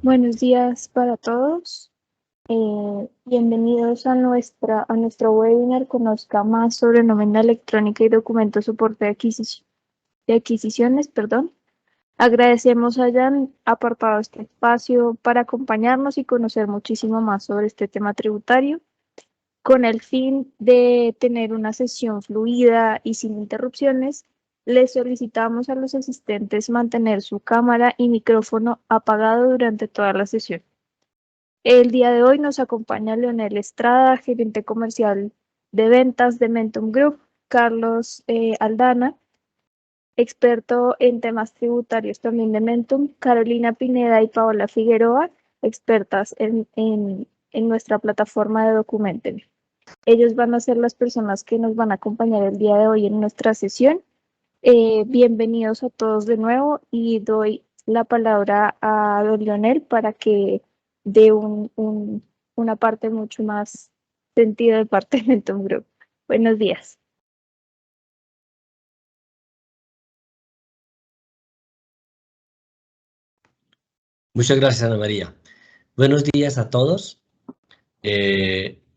Buenos días para todos. Bienvenidos a nuestro webinar Conozca más sobre nómina electrónica y documento soporte de adquisiciones, perdón. Agradecemos hayan apartado este espacio para acompañarnos y conocer muchísimo más sobre este tema tributario, con el fin de tener una sesión fluida y sin interrupciones. Les solicitamos a los asistentes mantener su cámara y micrófono apagado durante toda la sesión. El día de hoy nos acompaña Leonel Estrada, gerente comercial de ventas de Mentum Group, Carlos Aldana, experto en temas tributarios también de Mentum, Carolina Pineda y Paola Figueroa, expertas en nuestra plataforma de Documenten. Ellos van a ser las personas que nos van a acompañar el día de hoy en nuestra sesión. Bienvenidos a todos de nuevo y doy la palabra a don Leonel para que dé una parte mucho más sentido del Departamento Group. Buenos días. Muchas gracias, Ana María. Buenos días a todos.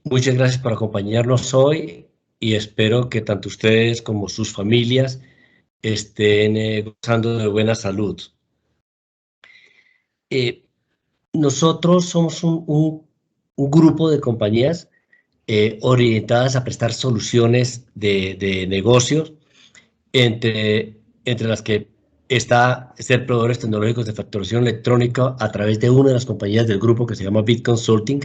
Muchas gracias por acompañarnos hoy y espero que tanto ustedes como sus familias estén gozando de buena salud. Nosotros somos un grupo de compañías orientadas a prestar soluciones de negocios, entre las que está ser proveedores tecnológicos de facturación electrónica a través de una de las compañías del grupo que se llama Bit Consulting.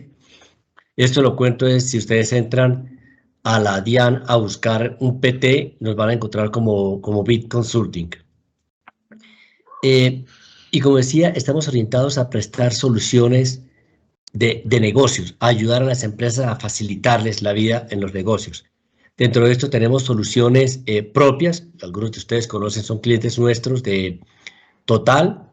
Esto lo cuento es si ustedes entran a la DIAN a buscar un PT, nos van a encontrar como Bit Consulting. Y como decía, estamos orientados a prestar soluciones de negocios, a ayudar a las empresas a facilitarles la vida en los negocios. Dentro de esto tenemos soluciones propias, algunos de ustedes conocen, son clientes nuestros de Total.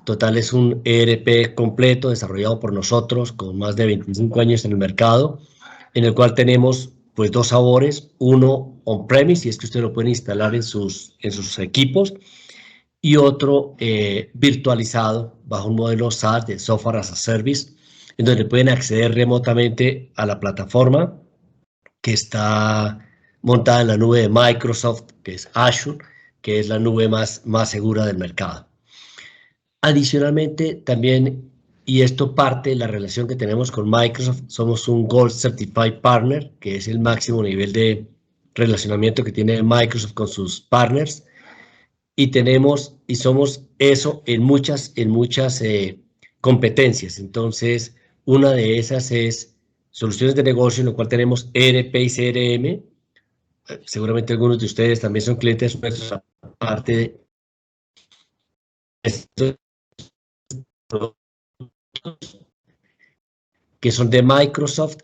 Total es un ERP completo desarrollado por nosotros con más de 25 años en el mercado, en el cual tenemos pues dos sabores, uno on-premise, y es que usted lo puede instalar en sus equipos, y otro virtualizado bajo un modelo SaaS de Software as a Service, en donde pueden acceder remotamente a la plataforma que está montada en la nube de Microsoft, que es Azure, que es la nube más segura del mercado. Adicionalmente, también, y esto parte de la relación que tenemos con Microsoft, somos un Gold Certified Partner, que es el máximo nivel de relacionamiento que tiene Microsoft con sus partners, y somos eso en muchas competencias. Entonces, una de esas es soluciones de negocio, en lo cual tenemos ERP y CRM. Seguramente algunos de ustedes también son clientes nuestros, aparte de estos que son de Microsoft,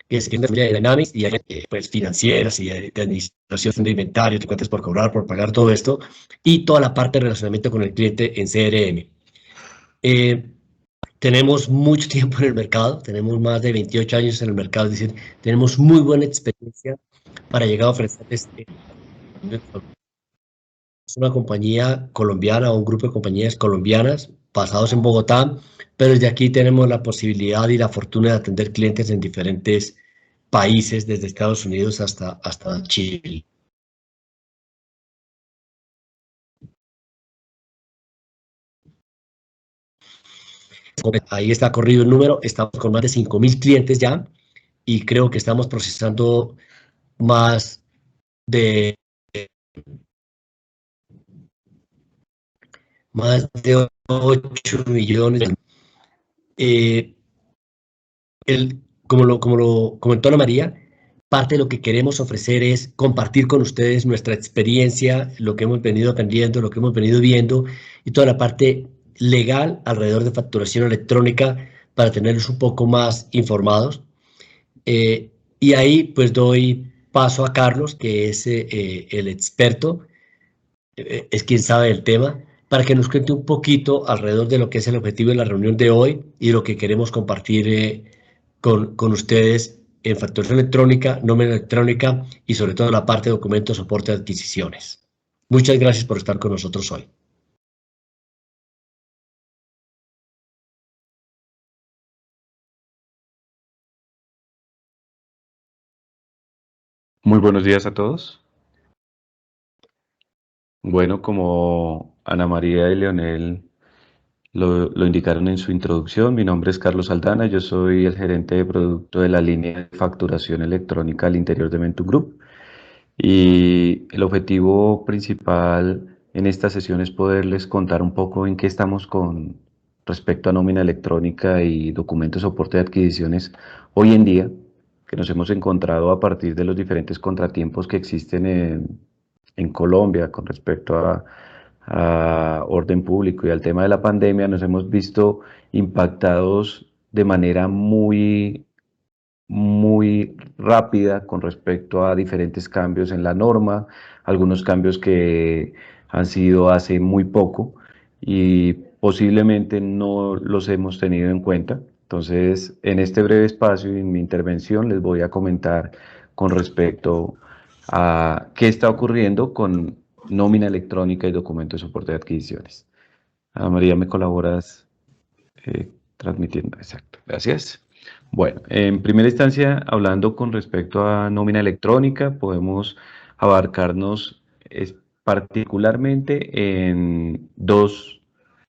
que es de Dynamics, y hay pues, financieras y de administración de inventario, de cuentas por cobrar, por pagar, todo esto, y toda la parte de relacionamiento con el cliente en CRM. Tenemos mucho tiempo en el mercado, tenemos más de 28 años en el mercado, es decir, tenemos muy buena experiencia para llegar a ofrecerles. Es una compañía colombiana o un grupo de compañías colombianas basados en Bogotá, pero desde aquí tenemos la posibilidad y la fortuna de atender clientes en diferentes países, desde Estados Unidos hasta Chile. Ahí está corrido el número, estamos con más de 5.000 clientes ya y creo que estamos procesando más de, más de 8 millones. Eh, como lo comentó Ana María, parte de lo que queremos ofrecer es compartir con ustedes nuestra experiencia, lo que hemos venido aprendiendo, lo que hemos venido viendo y toda la parte legal alrededor de facturación electrónica para tenerlos un poco más informados. Y ahí pues doy paso a Carlos, que es el experto, es quien sabe del tema, para que nos cuente un poquito alrededor de lo que es el objetivo de la reunión de hoy y lo que queremos compartir con ustedes en facturación electrónica, nómina electrónica y sobre todo la parte de documentos, soporte de adquisiciones. Muchas gracias por estar con nosotros hoy. Muy buenos días a todos. Bueno, como Ana María y Leonel lo indicaron en su introducción, mi nombre es Carlos Aldana, yo soy el gerente de producto de la línea de facturación electrónica al interior de Mentum Group. Y el objetivo principal en esta sesión es poderles contar un poco en qué estamos con respecto a nómina electrónica y documentos de soporte de adquisiciones hoy en día, que nos hemos encontrado a partir de los diferentes contratiempos que existen en Colombia con respecto a orden público y al tema de la pandemia. Nos hemos visto impactados de manera muy rápida con respecto a diferentes cambios en la norma, algunos cambios que han sido hace muy poco y posiblemente no los hemos tenido en cuenta. Entonces, en este breve espacio y en mi intervención les voy a comentar con respecto a qué está ocurriendo con nómina electrónica y documento de soporte de adquisiciones. Ana María, ¿me colaboras transmitiendo? Exacto, gracias. Bueno, en primera instancia, hablando con respecto a nómina electrónica, podemos abarcarnos particularmente en dos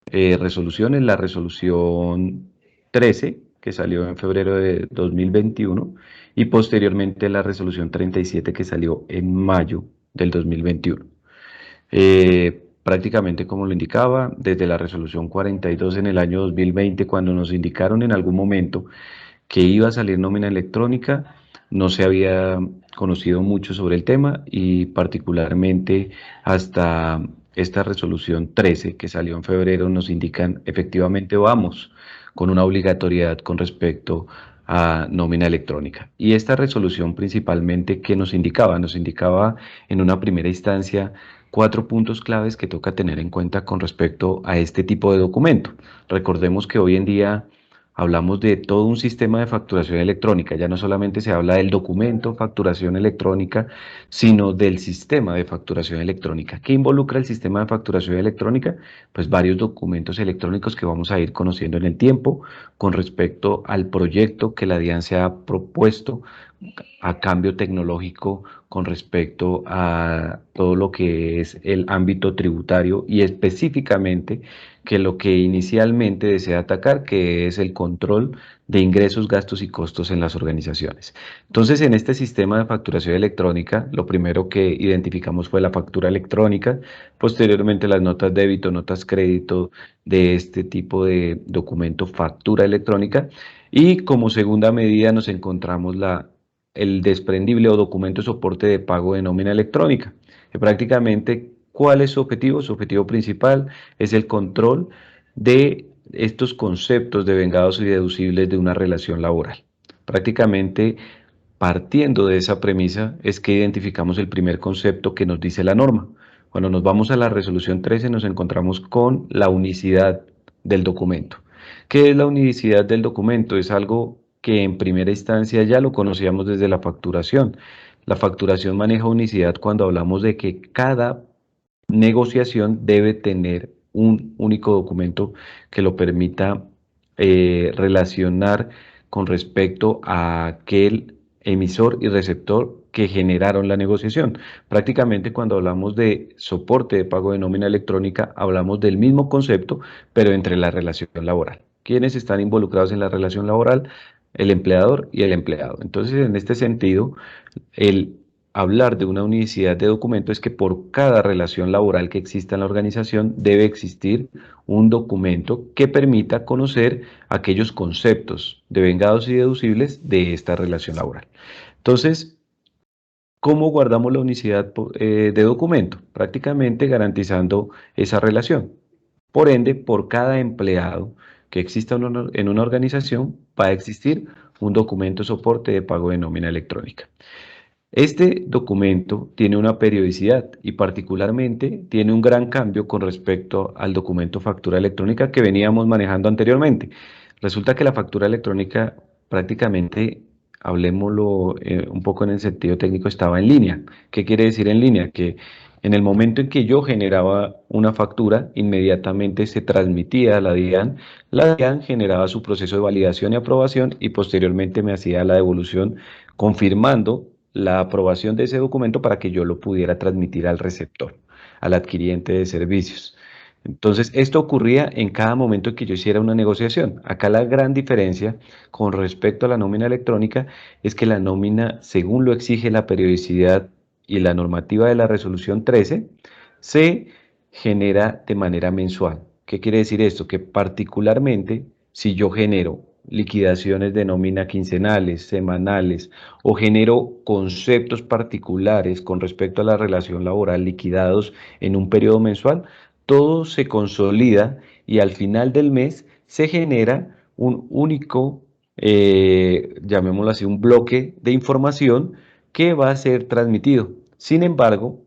resoluciones. La resolución 13, que salió en febrero de 2021, y posteriormente la resolución 37, que salió en mayo del 2021. Prácticamente como lo indicaba, desde la resolución 42 en el año 2020, cuando nos indicaron en algún momento que iba a salir nómina electrónica, no se había conocido mucho sobre el tema y particularmente hasta esta resolución 13 que salió en febrero nos indican efectivamente vamos con una obligatoriedad con respecto a nómina electrónica. Y esta resolución principalmente, ¿qué nos indicaba? Nos indicaba en una primera instancia 4 puntos claves que toca tener en cuenta con respecto a este tipo de documento. Recordemos que hoy en día hablamos de todo un sistema de facturación electrónica. Ya no solamente se habla del documento facturación electrónica, sino del sistema de facturación electrónica. ¿Qué involucra el sistema de facturación electrónica? Pues varios documentos electrónicos que vamos a ir conociendo en el tiempo con respecto al proyecto que la DIAN se ha propuesto a cambio tecnológico con respecto a todo lo que es el ámbito tributario y específicamente que lo que inicialmente desea atacar, que es el control de ingresos, gastos y costos en las organizaciones. Entonces, en este sistema de facturación electrónica, lo primero que identificamos fue la factura electrónica, posteriormente las notas débito, notas crédito de este tipo de documento, factura electrónica, y como segunda medida nos encontramos el desprendible o documento de soporte de pago de nómina electrónica, que prácticamente, ¿cuál es su objetivo? Su objetivo principal es el control de estos conceptos de vengados y deducibles de una relación laboral. Prácticamente, partiendo de esa premisa, es que identificamos el primer concepto que nos dice la norma. Cuando nos vamos a la resolución 13 nos encontramos con la unicidad del documento. ¿Qué es la unicidad del documento? Es algo que en primera instancia ya lo conocíamos desde la facturación. La facturación maneja unicidad cuando hablamos de que cada negociación debe tener un único documento que lo permita relacionar con respecto a aquel emisor y receptor que generaron la negociación. Prácticamente cuando hablamos de soporte de pago de nómina electrónica, hablamos del mismo concepto, pero entre la relación laboral. ¿Quiénes están involucrados en la relación laboral? El empleador y el empleado. Entonces, en este sentido, el hablar de una unicidad de documento es que por cada relación laboral que exista en la organización debe existir un documento que permita conocer aquellos conceptos de vengados y deducibles de esta relación laboral. Entonces, ¿cómo guardamos la unicidad de documento? Prácticamente garantizando esa relación. Por ende, por cada empleado que exista en una organización va a existir un documento de soporte de pago de nómina electrónica. Este documento tiene una periodicidad y particularmente tiene un gran cambio con respecto al documento factura electrónica que veníamos manejando anteriormente. Resulta que la factura electrónica prácticamente, hablemoslo un poco en el sentido técnico, estaba en línea. ¿Qué quiere decir en línea? Que en el momento en que yo generaba una factura, inmediatamente se transmitía a la DIAN generaba su proceso de validación y aprobación y posteriormente me hacía la devolución confirmando la aprobación de ese documento para que yo lo pudiera transmitir al receptor, al adquiriente de servicios. Entonces, esto ocurría en cada momento en que yo hiciera una negociación. Acá la gran diferencia con respecto a la nómina electrónica es que la nómina, según lo exige la periodicidad y la normativa de la resolución 13, se genera de manera mensual. ¿Qué quiere decir esto? Que particularmente si yo genero liquidaciones de nómina quincenales, semanales, o genero conceptos particulares con respecto a la relación laboral liquidados en un periodo mensual, todo se consolida y al final del mes se genera un único, llamémoslo así, un bloque de información que va a ser transmitido. Sin embargo,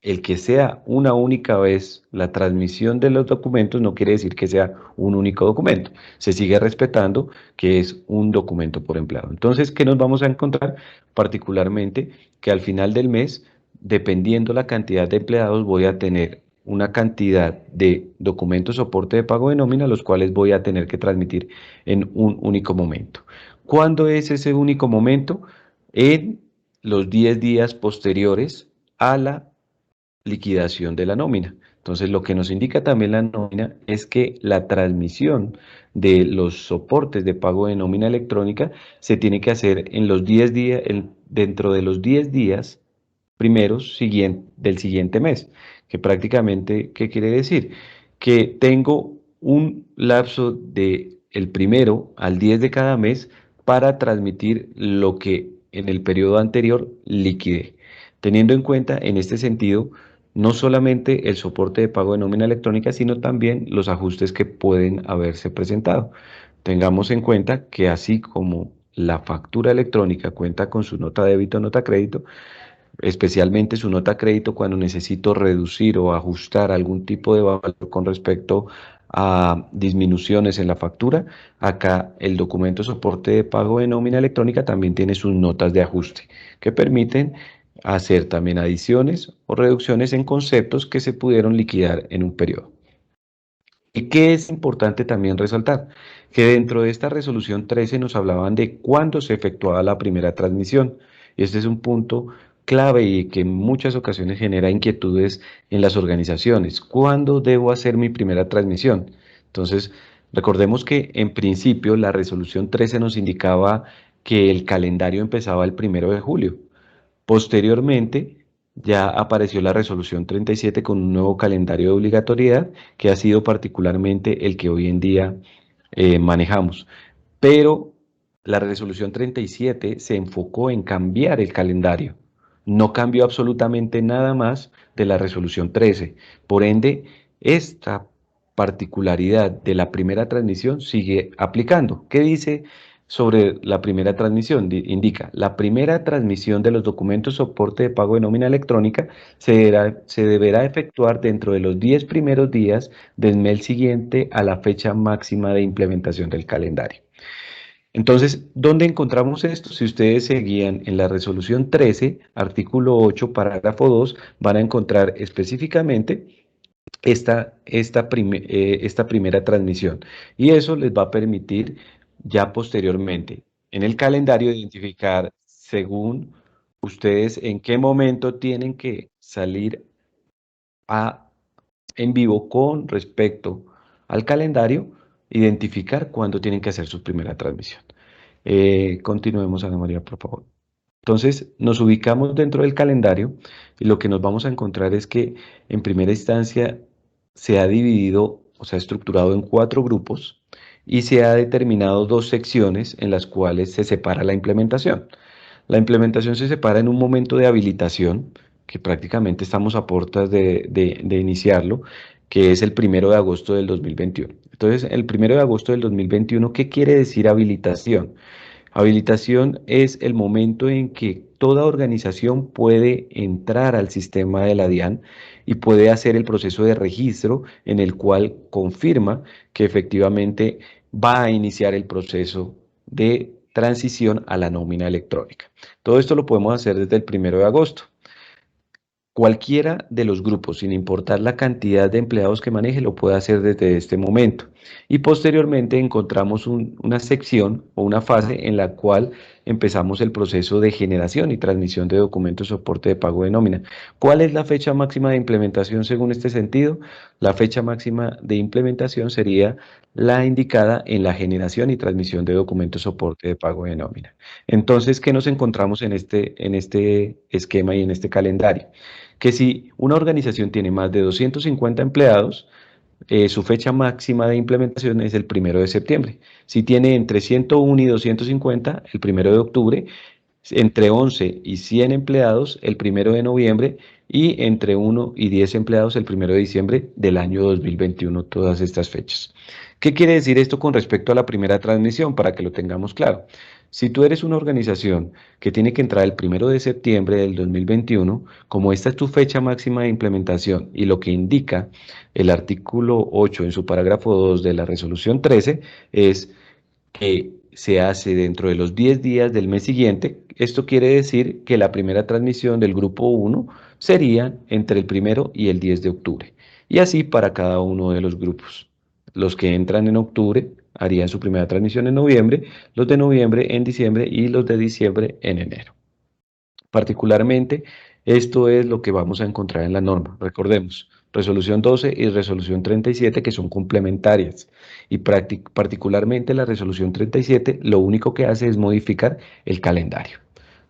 el que sea una única vez la transmisión de los documentos no quiere decir que sea un único documento. Se sigue respetando que es un documento por empleado. Entonces, ¿qué nos vamos a encontrar? Particularmente que al final del mes, dependiendo la cantidad de empleados, voy a tener una cantidad de documentos soporte de pago de nómina, los cuales voy a tener que transmitir en un único momento. ¿Cuándo es ese único momento? En los 10 días posteriores a la liquidación de la nómina. Entonces, lo que nos indica también la nómina es que la transmisión de los soportes de pago de nómina electrónica se tiene que hacer en los 10 días, dentro de los 10 días primeros del siguiente mes, que prácticamente, ¿qué quiere decir? Que tengo un lapso de el primero al 10 de cada mes para transmitir lo que en el periodo anterior liquidé. Teniendo en cuenta en este sentido no solamente el soporte de pago de nómina electrónica, sino también los ajustes que pueden haberse presentado. Tengamos en cuenta que así como la factura electrónica cuenta con su nota débito o nota crédito, especialmente su nota crédito cuando necesito reducir o ajustar algún tipo de valor con respecto a disminuciones en la factura, acá el documento soporte de pago de nómina electrónica también tiene sus notas de ajuste que permiten hacer también adiciones o reducciones en conceptos que se pudieron liquidar en un periodo. ¿Y qué es importante también resaltar? Que dentro de esta resolución 13 nos hablaban de cuándo se efectuaba la primera transmisión. Y este es un punto clave y que en muchas ocasiones genera inquietudes en las organizaciones. ¿Cuándo debo hacer mi primera transmisión? Entonces, recordemos que en principio la resolución 13 nos indicaba que el calendario empezaba el 1 de julio. Posteriormente, ya apareció la resolución 37 con un nuevo calendario de obligatoriedad, que ha sido particularmente el que hoy en día manejamos. Pero la resolución 37 se enfocó en cambiar el calendario. No cambió absolutamente nada más de la resolución 13. Por ende, esta particularidad de la primera transmisión sigue aplicando. ¿Qué dice sobre la primera transmisión? Indica, la primera transmisión de los documentos soporte de pago de nómina electrónica se deberá efectuar dentro de los 10 primeros días del mes siguiente a la fecha máxima de implementación del calendario. Entonces, ¿dónde encontramos esto? Si ustedes se guían en la resolución 13, artículo 8, parágrafo 2, van a encontrar específicamente esta primera transmisión. Y eso les va a permitir ya posteriormente en el calendario identificar según ustedes en qué momento tienen que salir en vivo con respecto al calendario, identificar cuándo tienen que hacer su primera transmisión. Continuemos, Ana María, por favor. Entonces, nos ubicamos dentro del calendario y lo que nos vamos a encontrar es que en primera instancia se ha dividido o se ha estructurado en 4 grupos y se ha determinado 2 secciones en las cuales se separa la implementación. La implementación se separa en un momento de habilitación, que prácticamente estamos a puertas de iniciarlo, que es el 1 de agosto del 2021. Entonces, el 1 de agosto del 2021, ¿qué quiere decir habilitación? Habilitación es el momento en que toda organización puede entrar al sistema de la DIAN y puede hacer el proceso de registro en el cual confirma que efectivamente va a iniciar el proceso de transición a la nómina electrónica. Todo esto lo podemos hacer desde el 1 de agosto. Cualquiera de los grupos, sin importar la cantidad de empleados que maneje, lo puede hacer desde este momento. Y posteriormente encontramos una sección o una fase en la cual empezamos el proceso de generación y transmisión de documentos de soporte de pago de nómina. ¿Cuál es la fecha máxima de implementación según este sentido? La fecha máxima de implementación sería la indicada en la generación y transmisión de documentos de soporte de pago de nómina. Entonces, ¿qué nos encontramos en este esquema y en este calendario? Que si una organización tiene más de 250 empleados, su fecha máxima de implementación es el 1 de septiembre. Si tiene entre 101 y 250, el 1 de octubre, entre 11 y 100 empleados, el 1 de noviembre, y entre 1 y 10 empleados, el 1 de diciembre del año 2021, todas estas fechas. ¿Qué quiere decir esto con respecto a la primera transmisión? Para que lo tengamos claro. Si tú eres una organización que tiene que entrar el 1 de septiembre del 2021, como esta es tu fecha máxima de implementación y lo que indica el artículo 8 en su parágrafo 2 de la resolución 13 es que se hace dentro de los 10 días del mes siguiente. Esto quiere decir que la primera transmisión del grupo 1 sería entre el 1 y el 10 de octubre. Y así para cada uno de los grupos. Los que entran en octubre harían su primera transmisión en noviembre, los de noviembre en diciembre y los de diciembre en enero. Particularmente, esto es lo que vamos a encontrar en la norma. Recordemos, resolución 12 y resolución 37 que son complementarias. Y particularmente la resolución 37 lo único que hace es modificar el calendario.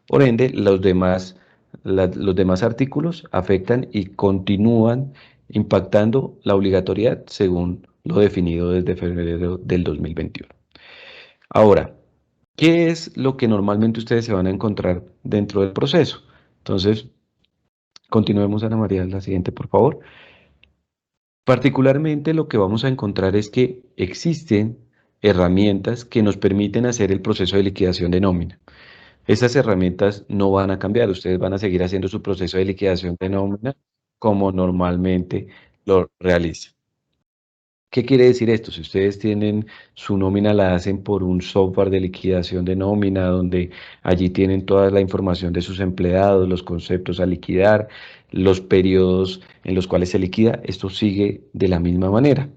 Por ende, los demás artículos afectan y continúan impactando la obligatoriedad según lo definido desde febrero del 2021. Ahora, ¿qué es lo que normalmente ustedes se van a encontrar dentro del proceso? Entonces, continuemos, Ana María, la siguiente, por favor. Particularmente lo que vamos a encontrar es que existen herramientas que nos permiten hacer el proceso de liquidación de nómina. Esas herramientas no van a cambiar, ustedes van a seguir haciendo su proceso de liquidación de nómina como normalmente lo realizan. ¿Qué quiere decir esto? Si ustedes tienen su nómina, la hacen por un software de liquidación de nómina, donde allí tienen toda la información de sus empleados, los conceptos a liquidar, los periodos en los cuales se liquida, esto sigue de la misma manera.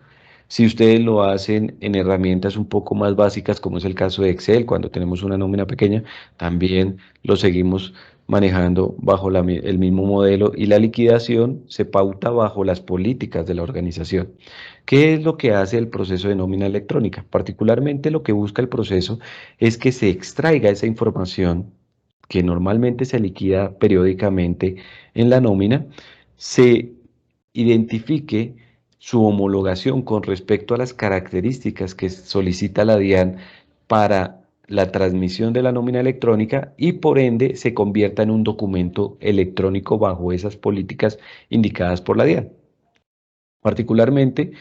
Si ustedes lo hacen en herramientas un poco más básicas, como es el caso de Excel, cuando tenemos una nómina pequeña, también lo seguimos manejando bajo el mismo modelo y la liquidación se pauta bajo las políticas de la organización. ¿Qué es lo que hace el proceso de nómina electrónica? Particularmente lo que busca el proceso es que se extraiga esa información que normalmente se liquida periódicamente en la nómina, se identifique su homologación con respecto a las características que solicita la DIAN para la transmisión de la nómina electrónica y por ende se convierta en un documento electrónico bajo esas políticas indicadas por la DIAN. Particularmente,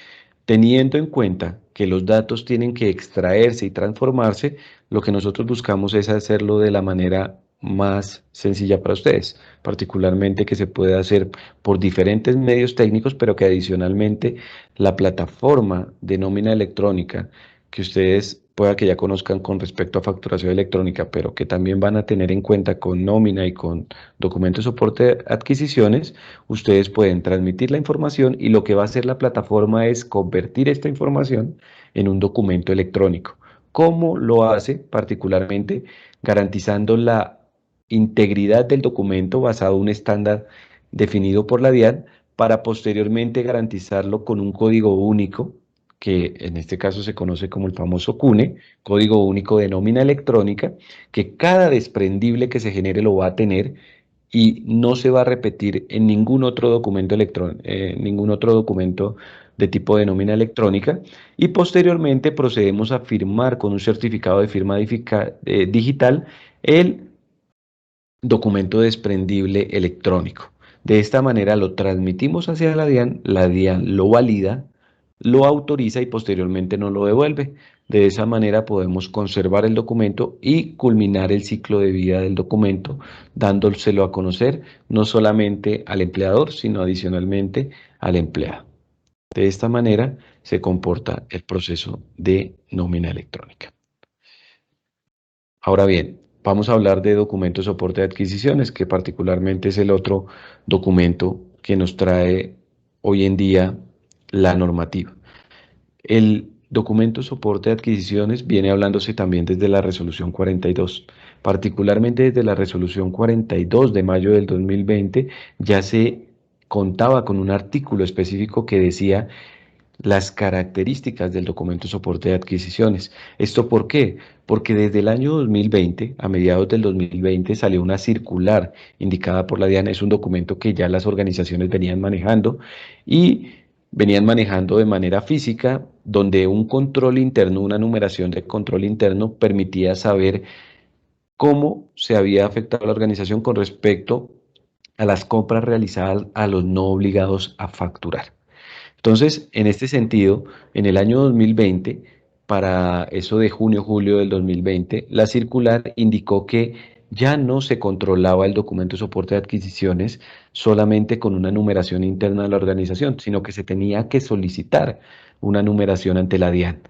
teniendo en cuenta que los datos tienen que extraerse y transformarse, lo que nosotros buscamos es hacerlo de la manera más sencilla para ustedes, particularmente que se puede hacer por diferentes medios técnicos, pero que adicionalmente la plataforma de nómina electrónica que ustedes pueda que ya conozcan con respecto a facturación electrónica, pero que también van a tener en cuenta con nómina y con documento de soporte de adquisiciones, ustedes pueden transmitir la información y lo que va a hacer la plataforma es convertir esta información en un documento electrónico. ¿Cómo lo hace? Particularmente garantizando la integridad del documento basado en un estándar definido por la DIAN para posteriormente garantizarlo con un código único que en este caso se conoce como el famoso CUNE, Código Único de Nómina Electrónica, que cada desprendible que se genere lo va a tener y no se va a repetir en ningún otro documento ningún otro documento de tipo de nómina electrónica, y posteriormente procedemos a firmar con un certificado de firma digital el documento desprendible electrónico. De esta manera lo transmitimos hacia la DIAN lo valida, lo autoriza y posteriormente nos lo devuelve. De esa manera podemos conservar el documento y culminar el ciclo de vida del documento, dándoselo a conocer no solamente al empleador, sino adicionalmente al empleado. De esta manera se comporta el proceso de nómina electrónica. Ahora bien, vamos a hablar de documento de soporte de adquisiciones, que particularmente es el otro documento que nos trae hoy en día la normativa. El documento de soporte de adquisiciones viene hablándose también desde la resolución 42. Particularmente desde la resolución 42 de mayo del 2020 ya se contaba con un artículo específico que decía las características del documento de soporte de adquisiciones. ¿Esto por qué? Porque desde el año 2020, a mediados del 2020, salió una circular indicada por la DIAN. Es un documento que ya las organizaciones venían manejando y venían manejando de manera física, donde un control interno, una numeración de control interno, permitía saber cómo se había afectado la organización con respecto a las compras realizadas a los no obligados a facturar. Entonces, en este sentido, en el año 2020, para eso de junio-julio del 2020, la circular indicó que ya no se controlaba el documento de soporte de adquisiciones solamente con una numeración interna de la organización, sino que se tenía que solicitar una numeración ante la DIAN.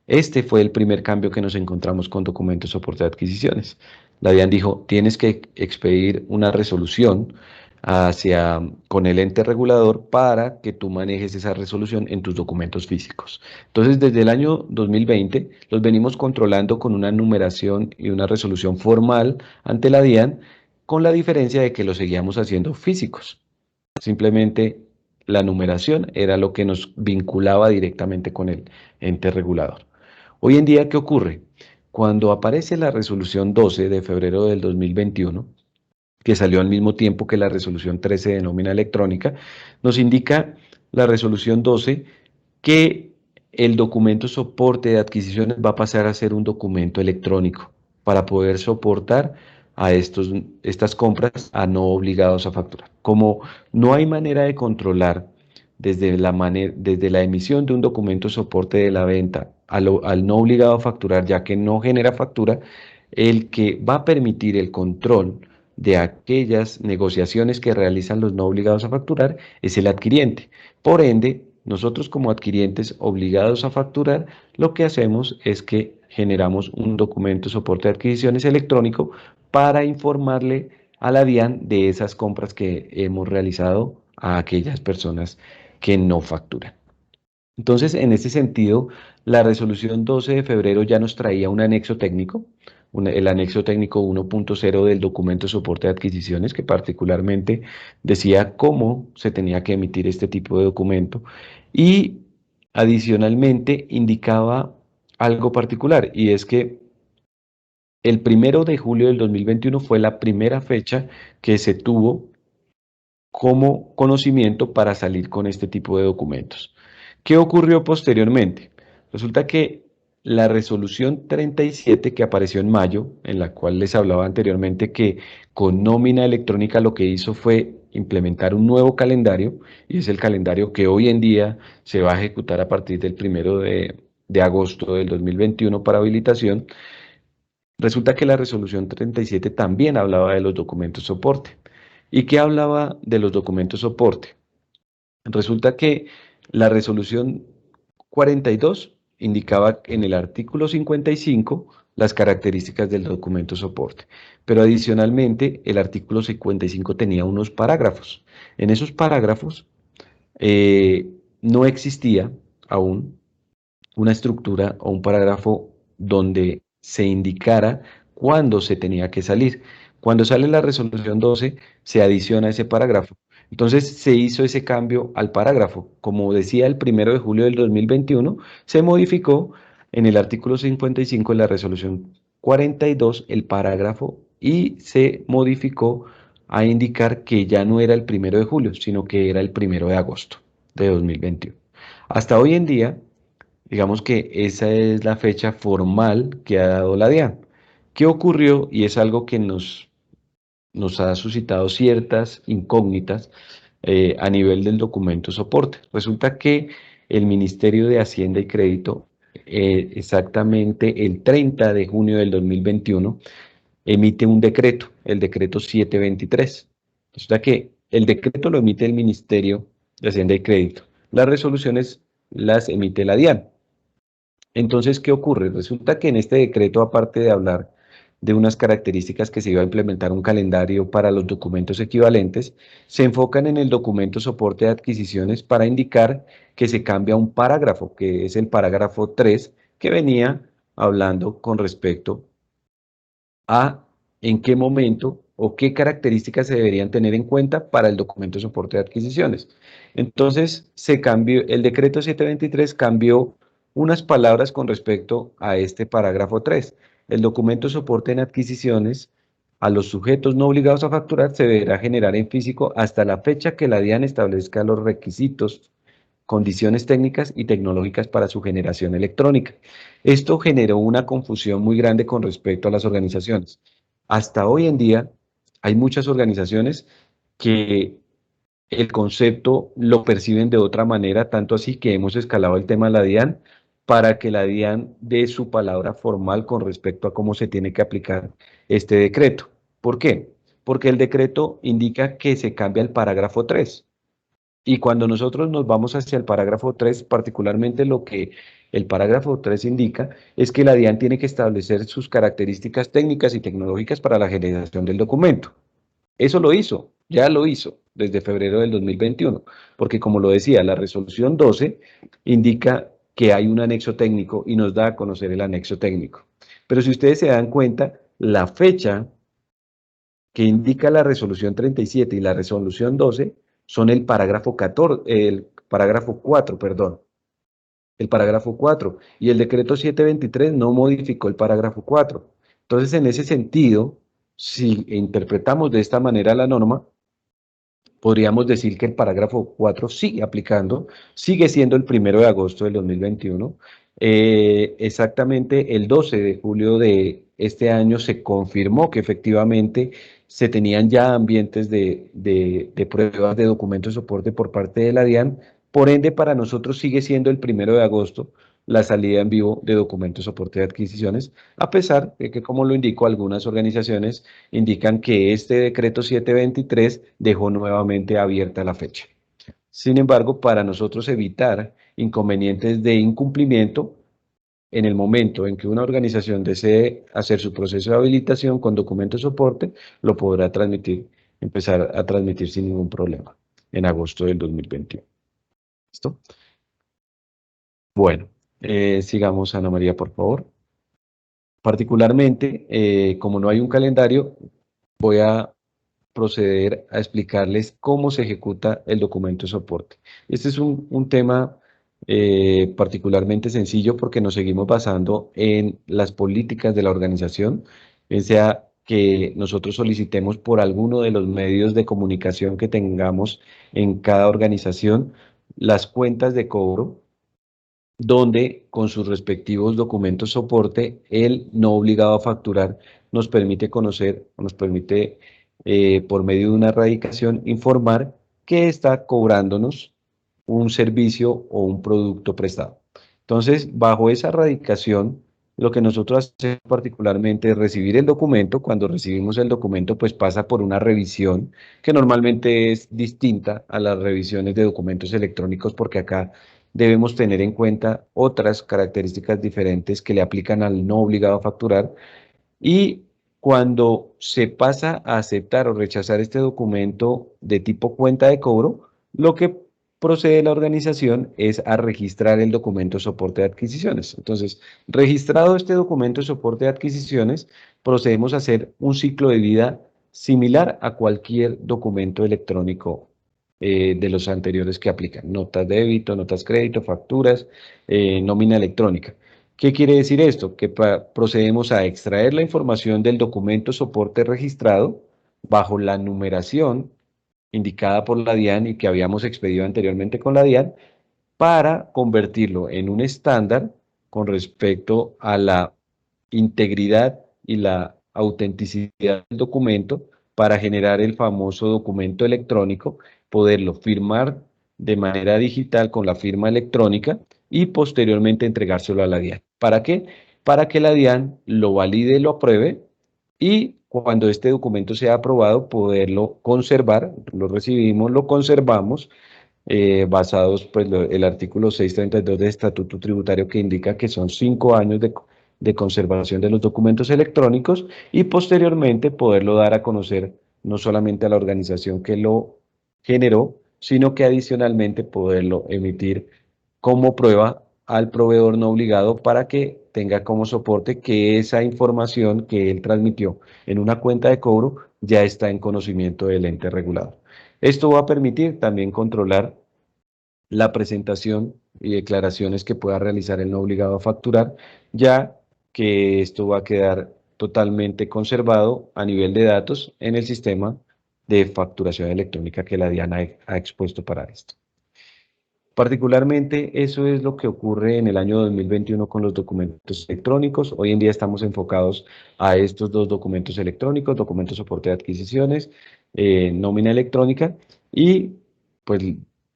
Este fue el primer cambio que nos encontramos con documento de soporte de adquisiciones. La DIAN dijo, tienes que expedir una resolución con el ente regulador para que tú manejes esa resolución en tus documentos físicos. Entonces, desde el año 2020 los venimos controlando con una numeración y una resolución formal ante la DIAN, con la diferencia de que lo seguíamos haciendo físicos. Simplemente la numeración era lo que nos vinculaba directamente con el ente regulador. Hoy en día, ¿qué ocurre? Cuando aparece la resolución 12 de febrero del 2021, que salió al mismo tiempo que la resolución 13 de nómina electrónica, nos indica la resolución 12 que el documento soporte de adquisiciones va a pasar a ser un documento electrónico para poder soportar a estas compras a no obligados a facturar. Como no hay manera de controlar desde la emisión de un documento soporte de la venta al no obligado a facturar, ya que no genera factura, el que va a permitir el control de aquellas negociaciones que realizan los no obligados a facturar es el adquiriente. Por ende, nosotros como adquirientes obligados a facturar, lo que hacemos es que generamos un documento de soporte de adquisiciones electrónico para informarle a la DIAN de esas compras que hemos realizado a aquellas personas que no facturan. Entonces, en este sentido, la resolución 12 de febrero ya nos traía un anexo técnico, el anexo técnico 1.0 del documento de soporte de adquisiciones, que particularmente decía cómo se tenía que emitir este tipo de documento y adicionalmente indicaba algo particular, y es que el 1 de julio del 2021 fue la primera fecha que se tuvo como conocimiento para salir con este tipo de documentos. ¿Qué ocurrió posteriormente? Resulta que la resolución 37 que apareció en mayo, en la cual les hablaba anteriormente que con nómina electrónica lo que hizo fue implementar un nuevo calendario, y es el calendario que hoy en día se va a ejecutar a partir del 1 de agosto del 2021 para habilitación. Resulta que la resolución 37 también hablaba de los documentos soporte. ¿Y qué hablaba de los documentos soporte? Resulta que la resolución 42 indicaba en el artículo 55 las características del documento soporte, pero adicionalmente el artículo 55 tenía unos parágrafos. En esos parágrafos no existía aún una estructura o un parágrafo donde se indicara cuándo se tenía que salir. Cuando sale la resolución 12, se adiciona ese parágrafo. Entonces se hizo ese cambio al parágrafo. Como decía el 1 de julio del 2021, se modificó en el artículo 55 de la resolución 42 el parágrafo y se modificó a indicar que ya no era el 1 de julio, sino que era el 1 de agosto de 2021. Hasta hoy en día, digamos que esa es la fecha formal que ha dado la DIAN. ¿Qué ocurrió? Y es algo que nos ha suscitado ciertas incógnitas a nivel del documento soporte. Resulta que el Ministerio de Hacienda y Crédito, exactamente el 30 de junio del 2021, emite un decreto, el decreto 723. Resulta que el decreto lo emite el Ministerio de Hacienda y Crédito. Las resoluciones las emite la DIAN. Entonces, ¿qué ocurre? Resulta que en este decreto, aparte de hablar de unas características que se iba a implementar un calendario para los documentos equivalentes, se enfocan en el documento soporte de adquisiciones para indicar que se cambia un parágrafo, que es el parágrafo 3, que venía hablando con respecto a en qué momento o qué características se deberían tener en cuenta para el documento de soporte de adquisiciones. Entonces, se cambió, el decreto 723 cambió unas palabras con respecto a este parágrafo 3. El documento de soporte en adquisiciones a los sujetos no obligados a facturar se deberá generar en físico hasta la fecha que la DIAN establezca los requisitos, condiciones técnicas y tecnológicas para su generación electrónica. Esto generó una confusión muy grande con respecto a las organizaciones. Hasta hoy en día hay muchas organizaciones que el concepto lo perciben de otra manera, tanto así que hemos escalado el tema de la DIAN para que la DIAN dé su palabra formal con respecto a cómo se tiene que aplicar este decreto. ¿Por qué? Porque el decreto indica que se cambia el parágrafo 3. Y cuando nosotros nos vamos hacia el parágrafo 3, particularmente lo que el parágrafo 3 indica es que la DIAN tiene que establecer sus características técnicas y tecnológicas para la generación del documento. Eso lo hizo, ya lo hizo desde febrero del 2021, porque como lo decía, la resolución 12 indica que hay un anexo técnico y nos da a conocer el anexo técnico. Pero si ustedes se dan cuenta, la fecha que indica la resolución 37 y la resolución 12 son el parágrafo 14, el parágrafo 4, perdón, el parágrafo 4, y el decreto 723 no modificó el parágrafo 4. Entonces, en ese sentido, si interpretamos de esta manera la norma, podríamos decir que el parágrafo 4 sigue aplicando, sigue siendo el 1 de agosto del 2021. Exactamente el 12 de julio de este año se confirmó que efectivamente se tenían ya ambientes de pruebas de documentos de soporte por parte de la DIAN. Por ende, para nosotros sigue siendo el 1 de agosto la salida en vivo de documentos de soporte de adquisiciones, a pesar de que, como lo indico, algunas organizaciones indican que este decreto 723 dejó nuevamente abierta la fecha. Sin embargo, para nosotros evitar inconvenientes de incumplimiento, en el momento en que una organización desee hacer su proceso de habilitación con documento de soporte, lo podrá transmitir, empezar a transmitir sin ningún problema en agosto del 2021. ¿Listo? Bueno, sigamos, Ana María, por favor. Particularmente, como no hay un calendario, voy a proceder a explicarles cómo se ejecuta el documento de soporte. Este es un tema particularmente sencillo porque nos seguimos basando en las políticas de la organización, bien sea que nosotros solicitemos por alguno de los medios de comunicación que tengamos en cada organización las cuentas de cobro, donde con sus respectivos documentos soporte, el no obligado a facturar nos permite conocer, nos permite por medio de una erradicación informar que está cobrándonos un servicio o un producto prestado. Entonces, bajo esa erradicación, lo que nosotros hacemos particularmente es recibir el documento. Cuando recibimos el documento, pues pasa por una revisión que normalmente es distinta a las revisiones de documentos electrónicos, porque acá debemos tener en cuenta otras características diferentes que le aplican al no obligado a facturar. Y cuando se pasa a aceptar o rechazar este documento de tipo cuenta de cobro, lo que procede la organización es a registrar el documento de soporte de adquisiciones. Entonces, registrado este documento de soporte de adquisiciones, procedemos a hacer un ciclo de vida similar a cualquier documento electrónico de los anteriores que aplican. Notas de débito, notas crédito, facturas, nómina electrónica. ¿Qué quiere decir esto? Que procedemos a extraer la información del documento soporte registrado bajo la numeración indicada por la DIAN y que habíamos expedido anteriormente con la DIAN para convertirlo en un estándar con respecto a la integridad y la autenticidad del documento para generar el famoso documento electrónico, poderlo firmar de manera digital con la firma electrónica y posteriormente entregárselo a la DIAN. ¿Para qué? Para que la DIAN lo valide, lo apruebe y cuando este documento sea aprobado poderlo conservar, lo recibimos, lo conservamos basados pues el artículo 632 del Estatuto Tributario que indica que son 5 años de conservación de los documentos electrónicos y posteriormente poderlo dar a conocer no solamente a la organización que lo generó, sino que adicionalmente poderlo emitir como prueba al proveedor no obligado para que tenga como soporte que esa información que él transmitió en una cuenta de cobro ya está en conocimiento del ente regulador. Esto va a permitir también controlar la presentación y declaraciones que pueda realizar el no obligado a facturar, ya que esto va a quedar totalmente conservado a nivel de datos en el sistema de facturación electrónica que la DIAN ha expuesto para esto. Particularmente, eso es lo que ocurre en el año 2021 con los documentos electrónicos. Hoy en día estamos enfocados a estos dos documentos electrónicos, documentos soporte de adquisiciones, nómina electrónica, y pues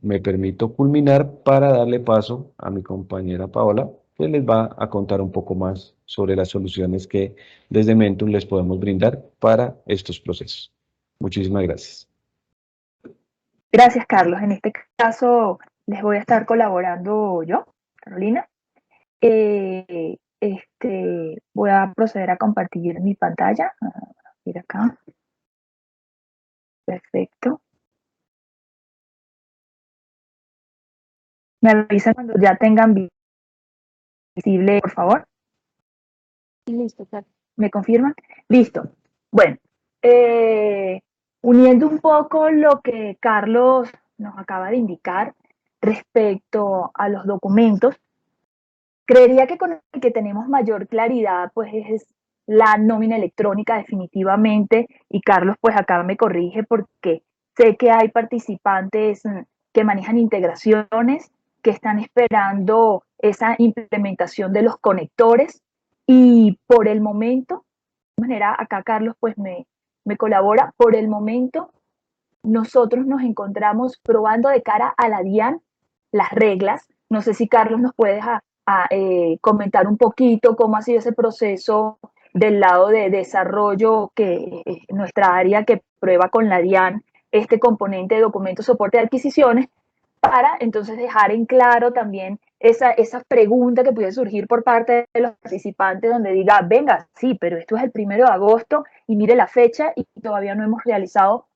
me permito culminar para darle paso a mi compañera Paola, que les va a contar un poco más sobre las soluciones que desde Mentum les podemos brindar para estos procesos. Muchísimas gracias. Gracias, Carlos. En este caso, les voy a estar colaborando yo, Carolina. Voy a proceder a compartir mi pantalla. Ir acá. Perfecto. Me avisan cuando ya tengan visible, por favor. Listo, claro. ¿Me confirman? Listo. Bueno, uniendo un poco lo que Carlos nos acaba de indicar respecto a los documentos, creería que con el que tenemos mayor claridad pues es la nómina electrónica definitivamente, y Carlos pues acá me corrige porque sé que hay participantes que manejan integraciones, que están esperando esa implementación de los conectores, y por el momento, de manera acá Carlos pues me colabora, por el momento nosotros nos encontramos probando de cara a la DIAN las reglas. No sé si Carlos nos puedes comentar un poquito cómo ha sido ese proceso del lado de desarrollo, que nuestra área que prueba con la DIAN este componente de documentos soporte de adquisiciones, para entonces dejar en claro también esa pregunta que puede surgir por parte de los participantes, donde diga, venga, sí, pero esto es el 1 de agosto y mire la fecha y todavía no hemos realizado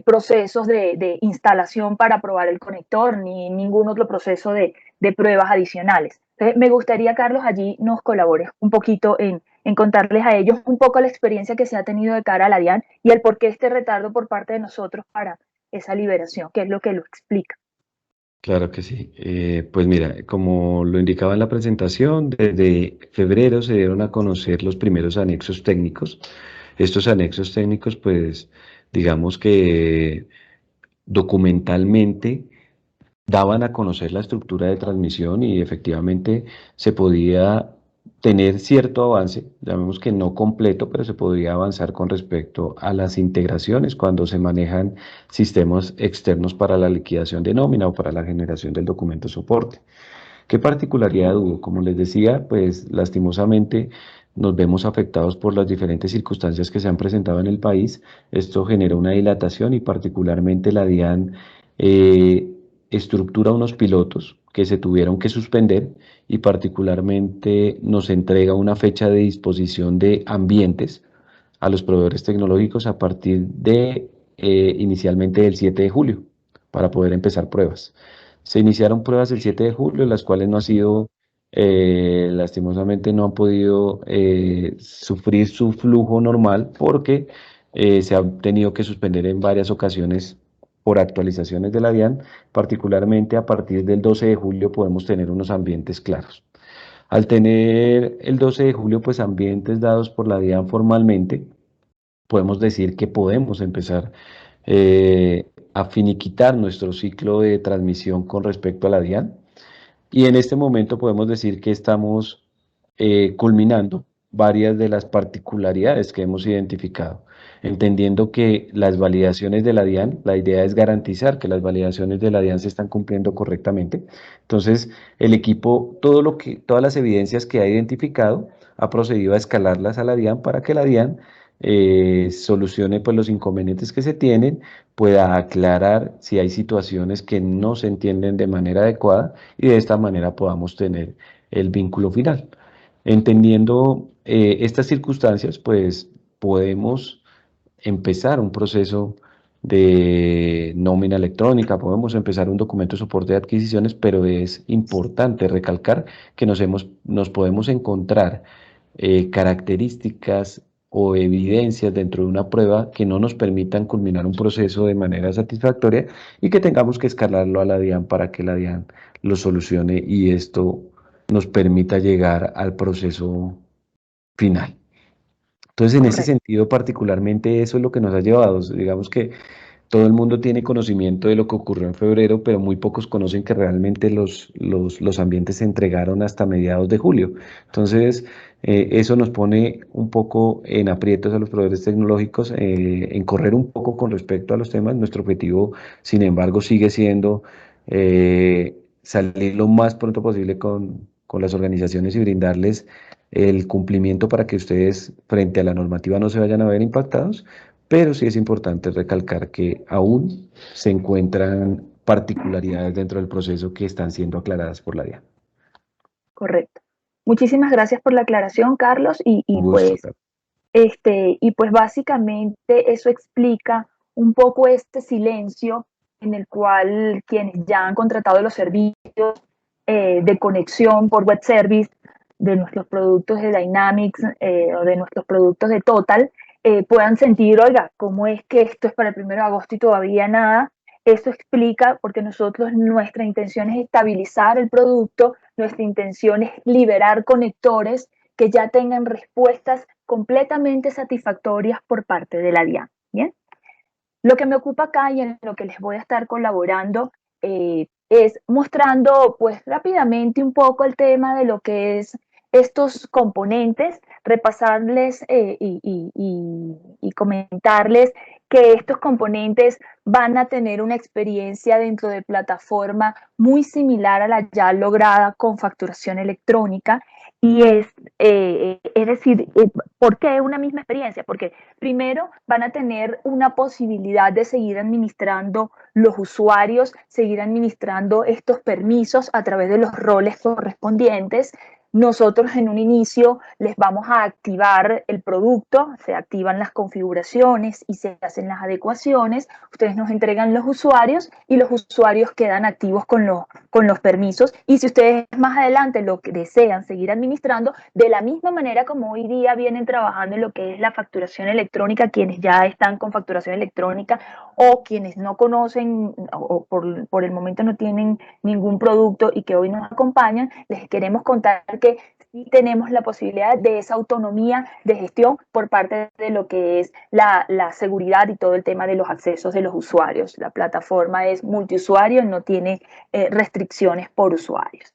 procesos de instalación para probar el conector, ni ningún otro proceso de pruebas adicionales. Entonces, me gustaría, Carlos, allí nos colabores un poquito en contarles a ellos un poco la experiencia que se ha tenido de cara a la DIAN y el por qué este retardo por parte de nosotros para esa liberación, que es lo que lo explica. Claro que sí. Pues mira, como lo indicaba en la presentación, desde febrero se dieron a conocer los primeros anexos técnicos. Estos anexos técnicos, pues, digamos que documentalmente daban a conocer la estructura de transmisión y efectivamente se podía tener cierto avance, llamemos que no completo, pero se podría avanzar con respecto a las integraciones cuando se manejan sistemas externos para la liquidación de nómina o para la generación del documento soporte. ¿Qué particularidad hubo? Como les decía, pues lastimosamente nos vemos afectados por las diferentes circunstancias que se han presentado en el país. Esto genera una dilatación y particularmente la DIAN estructura unos pilotos que se tuvieron que suspender y particularmente nos entrega una fecha de disposición de ambientes a los proveedores tecnológicos a partir de inicialmente del 7 de julio para poder empezar pruebas. Se iniciaron pruebas el 7 de julio, las cuales no ha sido, lastimosamente no han podido sufrir su flujo normal porque se ha tenido que suspender en varias ocasiones por actualizaciones de la DIAN, particularmente a partir del 12 de julio podemos tener unos ambientes claros. Al tener el 12 de julio, pues ambientes dados por la DIAN formalmente, podemos decir que podemos empezar a finiquitar nuestro ciclo de transmisión con respecto a la DIAN. Y en este momento podemos decir que estamos culminando varias de las particularidades que hemos identificado, entendiendo que las validaciones de la DIAN, la idea es garantizar que las validaciones de la DIAN se están cumpliendo correctamente. Entonces, el equipo, todas las evidencias que ha identificado, ha procedido a escalarlas a la DIAN para que la DIAN solucione pues, los inconvenientes que se tienen, pueda aclarar si hay situaciones que no se entienden de manera adecuada y de esta manera podamos tener el vínculo final. Entendiendo estas circunstancias, pues podemos empezar un proceso de nómina electrónica, podemos empezar un documento de soporte de adquisiciones, pero es importante recalcar que nos podemos encontrar características o evidencias dentro de una prueba que no nos permitan culminar un proceso de manera satisfactoria y que tengamos que escalarlo a la DIAN para que la DIAN lo solucione y esto nos permita llegar al proceso final. Entonces, en ese Correcto. sentido, particularmente eso es lo que nos ha llevado. Digamos que todo el mundo tiene conocimiento de lo que ocurrió en febrero, pero muy pocos conocen que realmente los ambientes se entregaron hasta mediados de julio. Entonces, eso nos pone un poco en aprietos a los proveedores tecnológicos, en correr un poco con respecto a los temas. Nuestro objetivo, sin embargo, sigue siendo salir lo más pronto posible con las organizaciones y brindarles el cumplimiento para que ustedes, frente a la normativa, no se vayan a ver impactados, pero sí es importante recalcar que aún se encuentran particularidades dentro del proceso que están siendo aclaradas por la DIAN. Correcto. Muchísimas gracias por la aclaración, Carlos, Un gusto. y pues básicamente eso explica un poco este silencio en el cual quienes ya han contratado los servicios de conexión por web service de nuestros productos de Dynamics o de nuestros productos de Total puedan sentir, oiga, ¿cómo es que esto es para el 1 de agosto y todavía nada? Eso explica porque nosotros, nuestra intención es estabilizar el producto, nuestra intención es liberar conectores que ya tengan respuestas completamente satisfactorias por parte de la DIAN. ¿Bien? Lo que me ocupa acá y en lo que les voy a estar colaborando es mostrando pues rápidamente un poco el tema de lo que es estos componentes, repasarles y comentarles que estos componentes van a tener una experiencia dentro de plataforma muy similar a la ya lograda con facturación electrónica. Y es decir, ¿por qué una misma experiencia? Porque primero van a tener una posibilidad de seguir administrando los usuarios, seguir administrando estos permisos a través de los roles correspondientes. Nosotros en un inicio les vamos a activar el producto, se activan las configuraciones y se hacen las adecuaciones. Ustedes nos entregan los usuarios y los usuarios quedan activos con los permisos. Y si ustedes más adelante lo que desean seguir administrando, de la misma manera como hoy día vienen trabajando en lo que es la facturación electrónica, quienes ya están con facturación electrónica o quienes no conocen o por el momento no tienen ningún producto y que hoy nos acompañan, les queremos contar que sí tenemos la posibilidad de esa autonomía de gestión por parte de lo que es la seguridad y todo el tema de los accesos de los usuarios. La plataforma es multiusuario, no tiene restricciones por usuarios.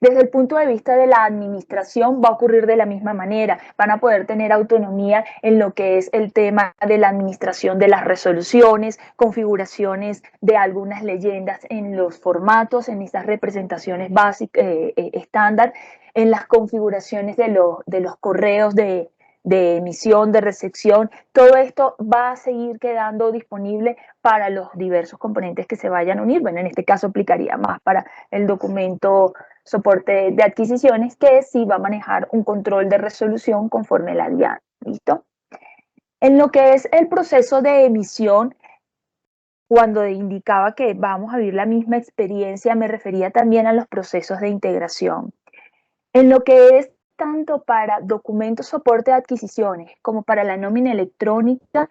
Desde el punto de vista de la administración va a ocurrir de la misma manera. Van a poder tener autonomía en lo que es el tema de la administración de las resoluciones, configuraciones de algunas leyendas en los formatos, en esas representaciones básicas, estándar, en las configuraciones de los correos de emisión, de recepción. Todo esto va a seguir quedando disponible para los diversos componentes que se vayan a unir. Bueno, en este caso aplicaría más para el documento soporte de adquisiciones, que sí va a manejar un control de resolución conforme la DIAN. ¿Listo? En lo que es el proceso de emisión, cuando indicaba que vamos a vivir la misma experiencia, me refería también a los procesos de integración. En lo que es tanto para documentos soporte de adquisiciones como para la nómina electrónica,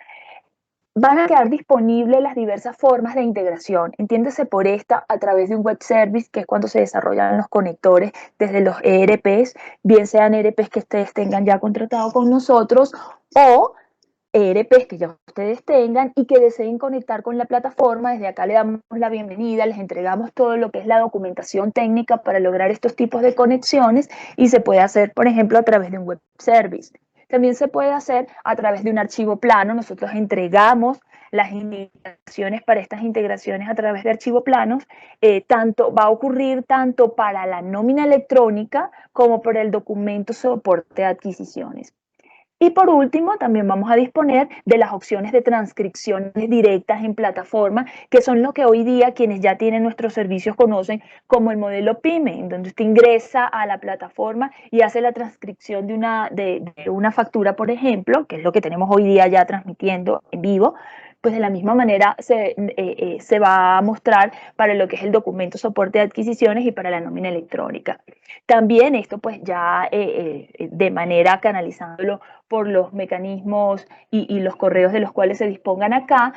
van a quedar disponibles las diversas formas de integración. Entiéndase por esta a través de un web service, que es cuando se desarrollan los conectores desde los ERPs, bien sean ERPs que ustedes tengan ya contratado con nosotros o ERPs que ya ustedes tengan y que deseen conectar con la plataforma. Desde acá le damos la bienvenida, les entregamos todo lo que es la documentación técnica para lograr estos tipos de conexiones y se puede hacer, por ejemplo, a través de un web service. También se puede hacer a través de un archivo plano. Nosotros entregamos las indicaciones para estas integraciones a través de archivo planos. Va a ocurrir tanto para la nómina electrónica como para el documento soporte de adquisiciones. Y por último, también vamos a disponer de las opciones de transcripciones directas en plataforma, que son lo que hoy día quienes ya tienen nuestros servicios conocen como el modelo PYME, en donde usted ingresa a la plataforma y hace la transcripción de una factura, por ejemplo, que es lo que tenemos hoy día ya transmitiendo en vivo. Pues de la misma manera se va a mostrar para lo que es el documento soporte de adquisiciones y para la nómina electrónica. También esto pues ya de manera canalizándolo por los mecanismos y los correos de los cuales se dispongan acá,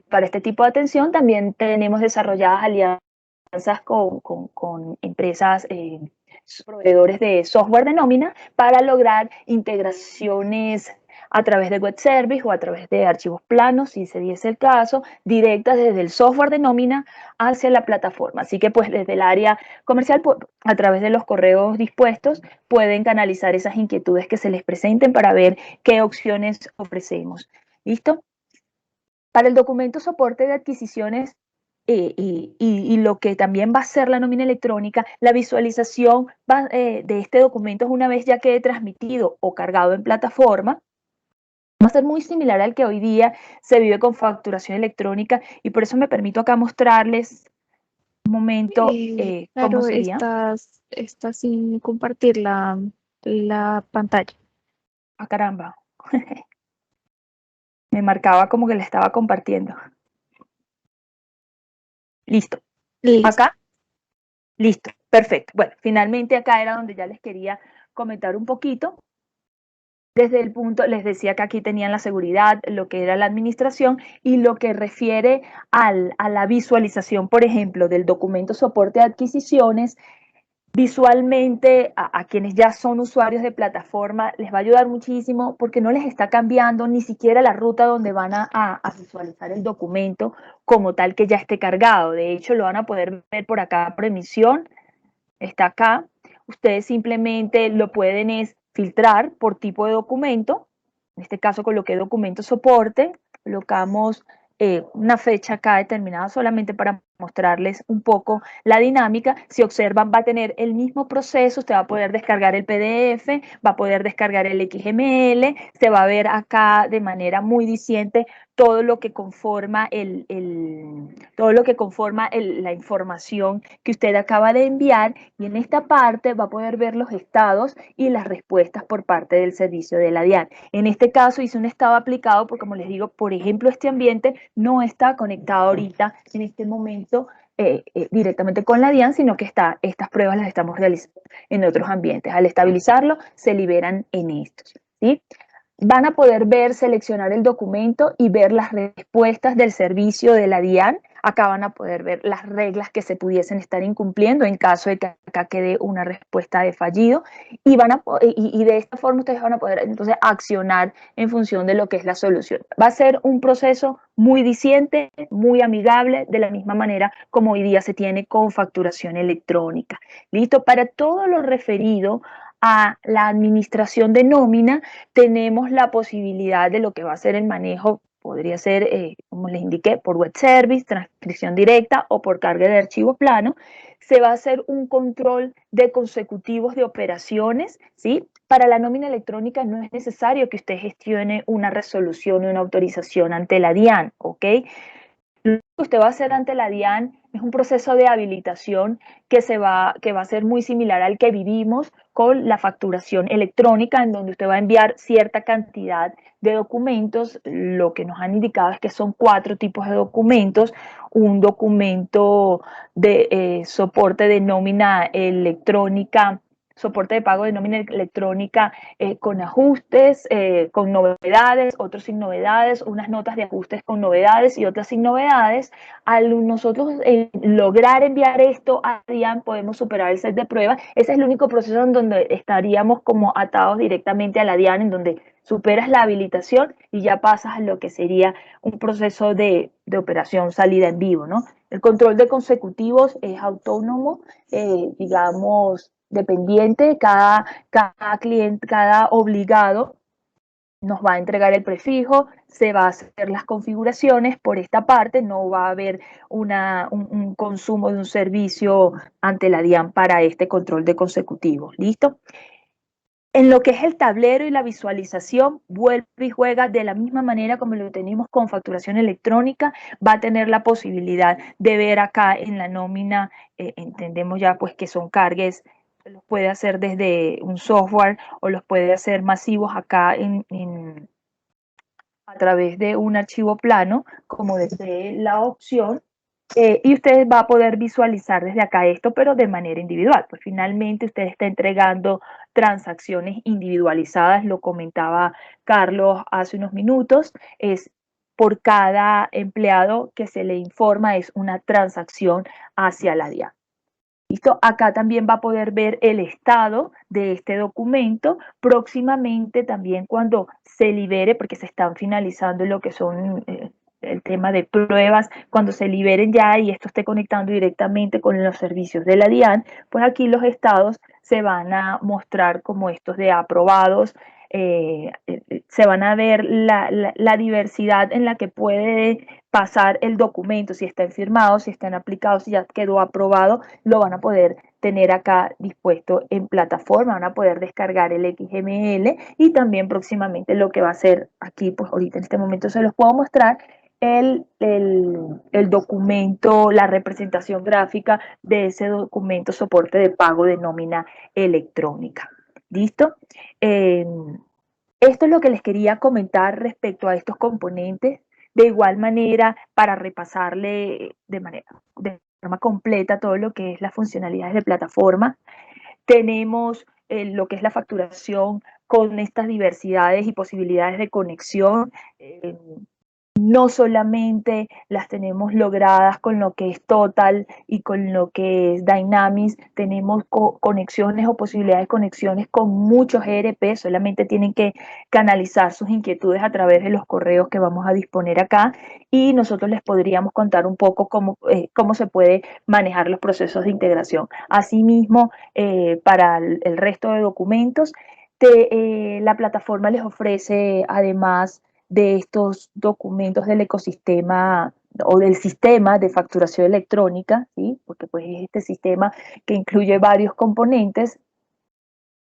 para este tipo de atención también tenemos desarrolladas alianzas con empresas proveedores de software de nómina para lograr integraciones a través de web service o a través de archivos planos, si se diese el caso, directas desde el software de nómina hacia la plataforma. Así que pues desde el área comercial, a través de los correos dispuestos, pueden canalizar esas inquietudes que se les presenten para ver qué opciones ofrecemos. ¿Listo? Para el documento soporte de adquisiciones y lo que también va a ser la nómina electrónica, la visualización de este documento es una vez ya quede transmitido o cargado en plataforma, va a ser muy similar al que hoy día se vive con facturación electrónica y por eso me permito acá mostrarles un momento cómo Claro, sería. estás sin compartir la pantalla. Ah, caramba. Me marcaba como que le estaba compartiendo. Listo. Listo. ¿Acá? Listo. Perfecto. Bueno, finalmente acá era donde ya les quería comentar un poquito. Desde el punto, les decía que aquí tenían la seguridad, lo que era la administración y lo que refiere a la visualización, por ejemplo, del documento soporte de adquisiciones. Visualmente a quienes ya son usuarios de plataforma les va a ayudar muchísimo porque no les está cambiando ni siquiera la ruta donde van a visualizar el documento como tal que ya esté cargado. De hecho, lo van a poder ver por acá por emisión, está acá. Ustedes simplemente lo pueden filtrar por tipo de documento. En este caso coloqué documento soporte, colocamos una fecha acá determinada solamente para mostrarles un poco la dinámica. Si observan, va a tener el mismo proceso, usted va a poder descargar el PDF, va a poder descargar el XML, se va a ver acá de manera muy diciente todo lo que conforma la información que usted acaba de enviar, y en esta parte va a poder ver los estados y las respuestas por parte del servicio de la DIAN. En este caso hice un estado aplicado porque, como les digo, por ejemplo, este ambiente no está conectado ahorita en este momento directamente con la DIAN, sino que estas pruebas las estamos realizando en otros ambientes. Al estabilizarlo, se liberan en estos, ¿sí? Van a poder ver, seleccionar el documento y ver las respuestas del servicio de la DIAN. Acá van a poder ver las reglas que se pudiesen estar incumpliendo en caso de que acá quede una respuesta de fallido, y de esta forma ustedes van a poder entonces accionar en función de lo que es la solución. Va a ser un proceso muy diciente, muy amigable, de la misma manera como hoy día se tiene con facturación electrónica. ¿Listo? Para todo lo referido a la administración de nómina, tenemos la posibilidad de lo que va a ser el manejo. Podría ser, como les indiqué, por web service, transcripción directa o por carga de archivo plano. Se va a hacer un control de consecutivos de operaciones, ¿sí? Para la nómina electrónica no es necesario que usted gestione una resolución y una autorización ante la DIAN, ¿ok? Lo que usted va a hacer ante la DIAN es un proceso de habilitación que va a ser muy similar al que vivimos con la facturación electrónica, en donde usted va a enviar cierta cantidad de documentos. Lo que nos han indicado es que son 4 tipos de documentos: un documento de soporte de nómina electrónica, soporte de pago de nómina electrónica con ajustes, con novedades, otros sin novedades, unas notas de ajustes con novedades y otras sin novedades. Al nosotros lograr enviar esto a DIAN, podemos superar el set de pruebas. Ese es el único proceso en donde estaríamos como atados directamente a la DIAN, en donde superas la habilitación y ya pasas a lo que sería un proceso de operación salida en vivo, ¿no? El control de consecutivos es autónomo, digamos, dependiente. Cada cliente, cada obligado nos va a entregar el prefijo, se va a hacer las configuraciones por esta parte, no va a haber un consumo de un servicio ante la DIAN para este control de consecutivos. ¿Listo? En lo que es el tablero y la visualización, vuelve y juega de la misma manera como lo tenemos con facturación electrónica, va a tener la posibilidad de ver acá en la nómina, entendemos ya pues que son cargues, los puede hacer desde un software o los puede hacer masivos acá a través de un archivo plano, como desde la opción, y usted va a poder visualizar desde acá esto, pero de manera individual. Pues finalmente usted está entregando transacciones individualizadas, lo comentaba Carlos hace unos minutos, es por cada empleado que se le informa, es una transacción hacia la DIAN. ¿Listo? Acá también va a poder ver el estado de este documento. Próximamente también cuando se libere, porque se están finalizando lo que son el tema de pruebas, cuando se liberen ya y esto esté conectando directamente con los servicios de la DIAN, pues aquí los estados se van a mostrar como estos de aprobados, se van a ver la diversidad en la que puede pasar el documento, si están firmados, si están aplicados, si ya quedó aprobado, lo van a poder tener acá dispuesto en plataforma, van a poder descargar el XML y también próximamente lo que va a ser aquí, pues ahorita en este momento se los puedo mostrar, el documento, la representación gráfica de ese documento soporte de pago de nómina electrónica. ¿Listo? Esto es lo que les quería comentar respecto a estos componentes. De igual manera, para repasarle de forma completa todo lo que es las funcionalidades de plataforma, tenemos lo que es la facturación con estas diversidades y posibilidades de conexión. No solamente las tenemos logradas con lo que es Total y con lo que es Dynamics, tenemos conexiones o posibilidades de conexiones con muchos ERP, solamente tienen que canalizar sus inquietudes a través de los correos que vamos a disponer acá y nosotros les podríamos contar un poco cómo se puede manejar los procesos de integración. Asimismo, para el resto de documentos, la plataforma les ofrece además de estos documentos del ecosistema o del sistema de facturación electrónica, ¿sí? Porque pues es este sistema que incluye varios componentes.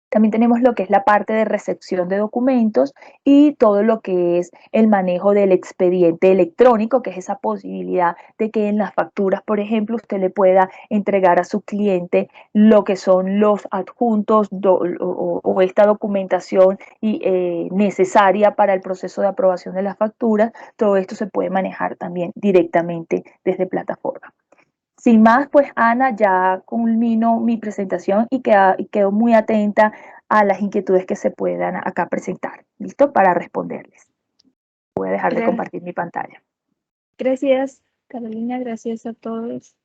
También tenemos lo que es la parte de recepción de documentos y todo lo que es el manejo del expediente electrónico, que es esa posibilidad de que en las facturas, por ejemplo, usted le pueda entregar a su cliente lo que son los adjuntos o esta documentación necesaria para el proceso de aprobación de las facturas. Todo esto se puede manejar también directamente desde plataforma. Sin más, pues Ana, ya culmino mi presentación y quedo muy atenta a las inquietudes que se puedan acá presentar. ¿Listo? Para responderles. Voy a dejar de compartir mi pantalla. Gracias, Carolina, gracias a todos.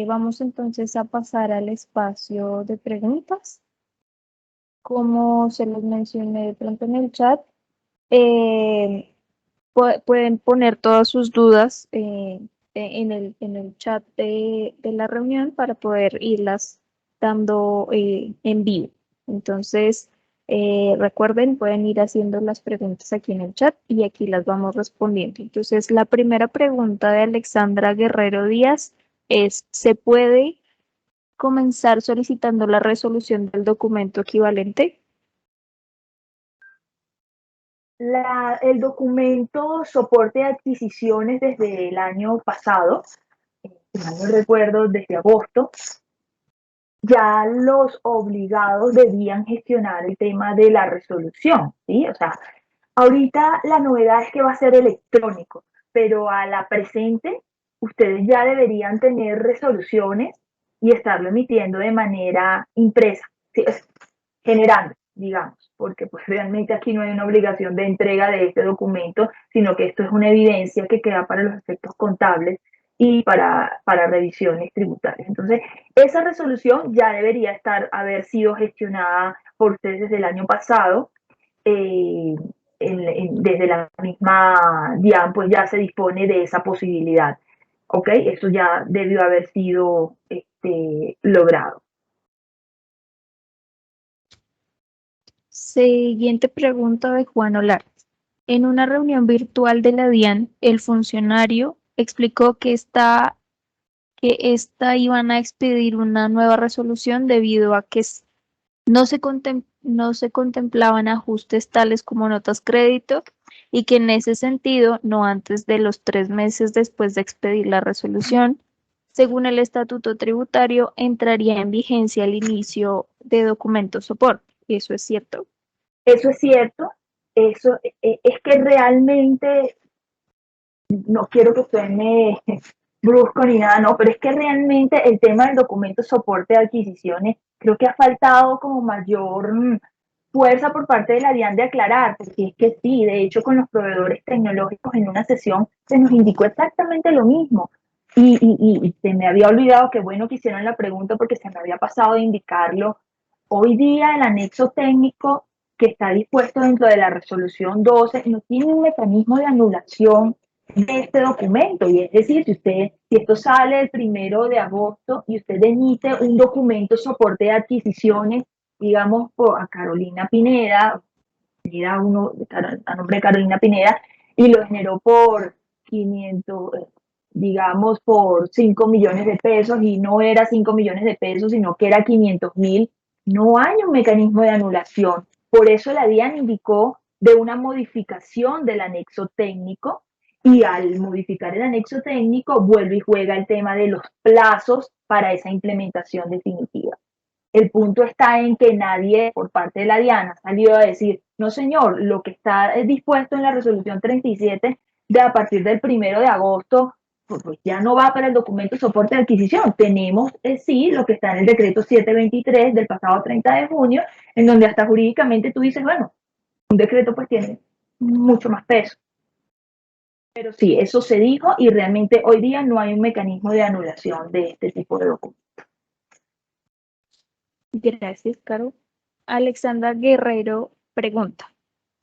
Vamos entonces a pasar al espacio de preguntas. Como se los mencioné de pronto en el chat, pueden poner todas sus dudas en el chat de la reunión para poder irlas dando en vivo. Entonces, recuerden, pueden ir haciendo las preguntas aquí en el chat y aquí las vamos respondiendo. Entonces, la primera pregunta de Alexandra Guerrero Díaz es, ¿se puede comenzar solicitando la resolución del documento equivalente? El documento soporte de adquisiciones desde el año pasado, si mal no recuerdo, desde agosto, ya los obligados debían gestionar el tema de la resolución, ¿sí? O sea, ahorita la novedad es que va a ser electrónico, pero a la presente ustedes ya deberían tener resoluciones y estarlo emitiendo de manera impresa, ¿sí? Generando, digamos, porque pues realmente aquí no hay una obligación de entrega de este documento, sino que esto es una evidencia que queda para los efectos contables y para revisiones tributarias. Entonces, esa resolución ya debería haber sido gestionada por ustedes desde el año pasado. Desde la misma DIAN, pues ya se dispone de esa posibilidad. ¿Ok? Eso ya debió haber sido logrado. Siguiente pregunta de Juan Olar. En una reunión virtual de la DIAN, el funcionario explicó que esta iban a expedir una nueva resolución debido a que No se contemplaban ajustes tales como notas crédito y que en ese sentido, no antes de los 3 meses después de expedir la resolución, según el estatuto tributario, entraría en vigencia el inicio de documento soporte. ¿Eso es cierto? Eso es cierto, eso es que realmente, no quiero que suene brusco ni nada, no, pero es que realmente el tema del documento soporte de adquisiciones creo que ha faltado como mayor fuerza por parte de la DIAN de aclarar, porque es que sí, de hecho con los proveedores tecnológicos en una sesión se nos indicó exactamente lo mismo. Y se me había olvidado, que bueno que hicieron la pregunta porque se me había pasado de indicarlo. Hoy día el anexo técnico que está dispuesto dentro de la resolución 12 no tiene un mecanismo de anulación de este documento. Y es decir, si esto sale el 1 de agosto y usted emite un documento soporte de adquisiciones, digamos, a Carolina Pineda, a nombre de Carolina Pineda, y lo generó por 500, digamos, por 5 millones de pesos, y no era 5 millones de pesos, sino que era 500.000, no hay un mecanismo de anulación. Por eso la DIAN indicó de una modificación del anexo técnico, y al modificar el anexo técnico vuelve y juega el tema de los plazos para esa implementación definitiva. El punto está en que nadie por parte de la DIAN ha salido a decir, no señor, lo que está dispuesto en la resolución 37 de a partir del 1 de agosto, pues ya no va para el documento de soporte de adquisición. Tenemos, sí, lo que está en el decreto 723 del pasado 30 de junio, en donde hasta jurídicamente tú dices, bueno, un decreto pues tiene mucho más peso. Pero sí, eso se dijo, y realmente hoy día no hay un mecanismo de anulación de este tipo de documentos. Gracias, Caro. Alexandra Guerrero pregunta: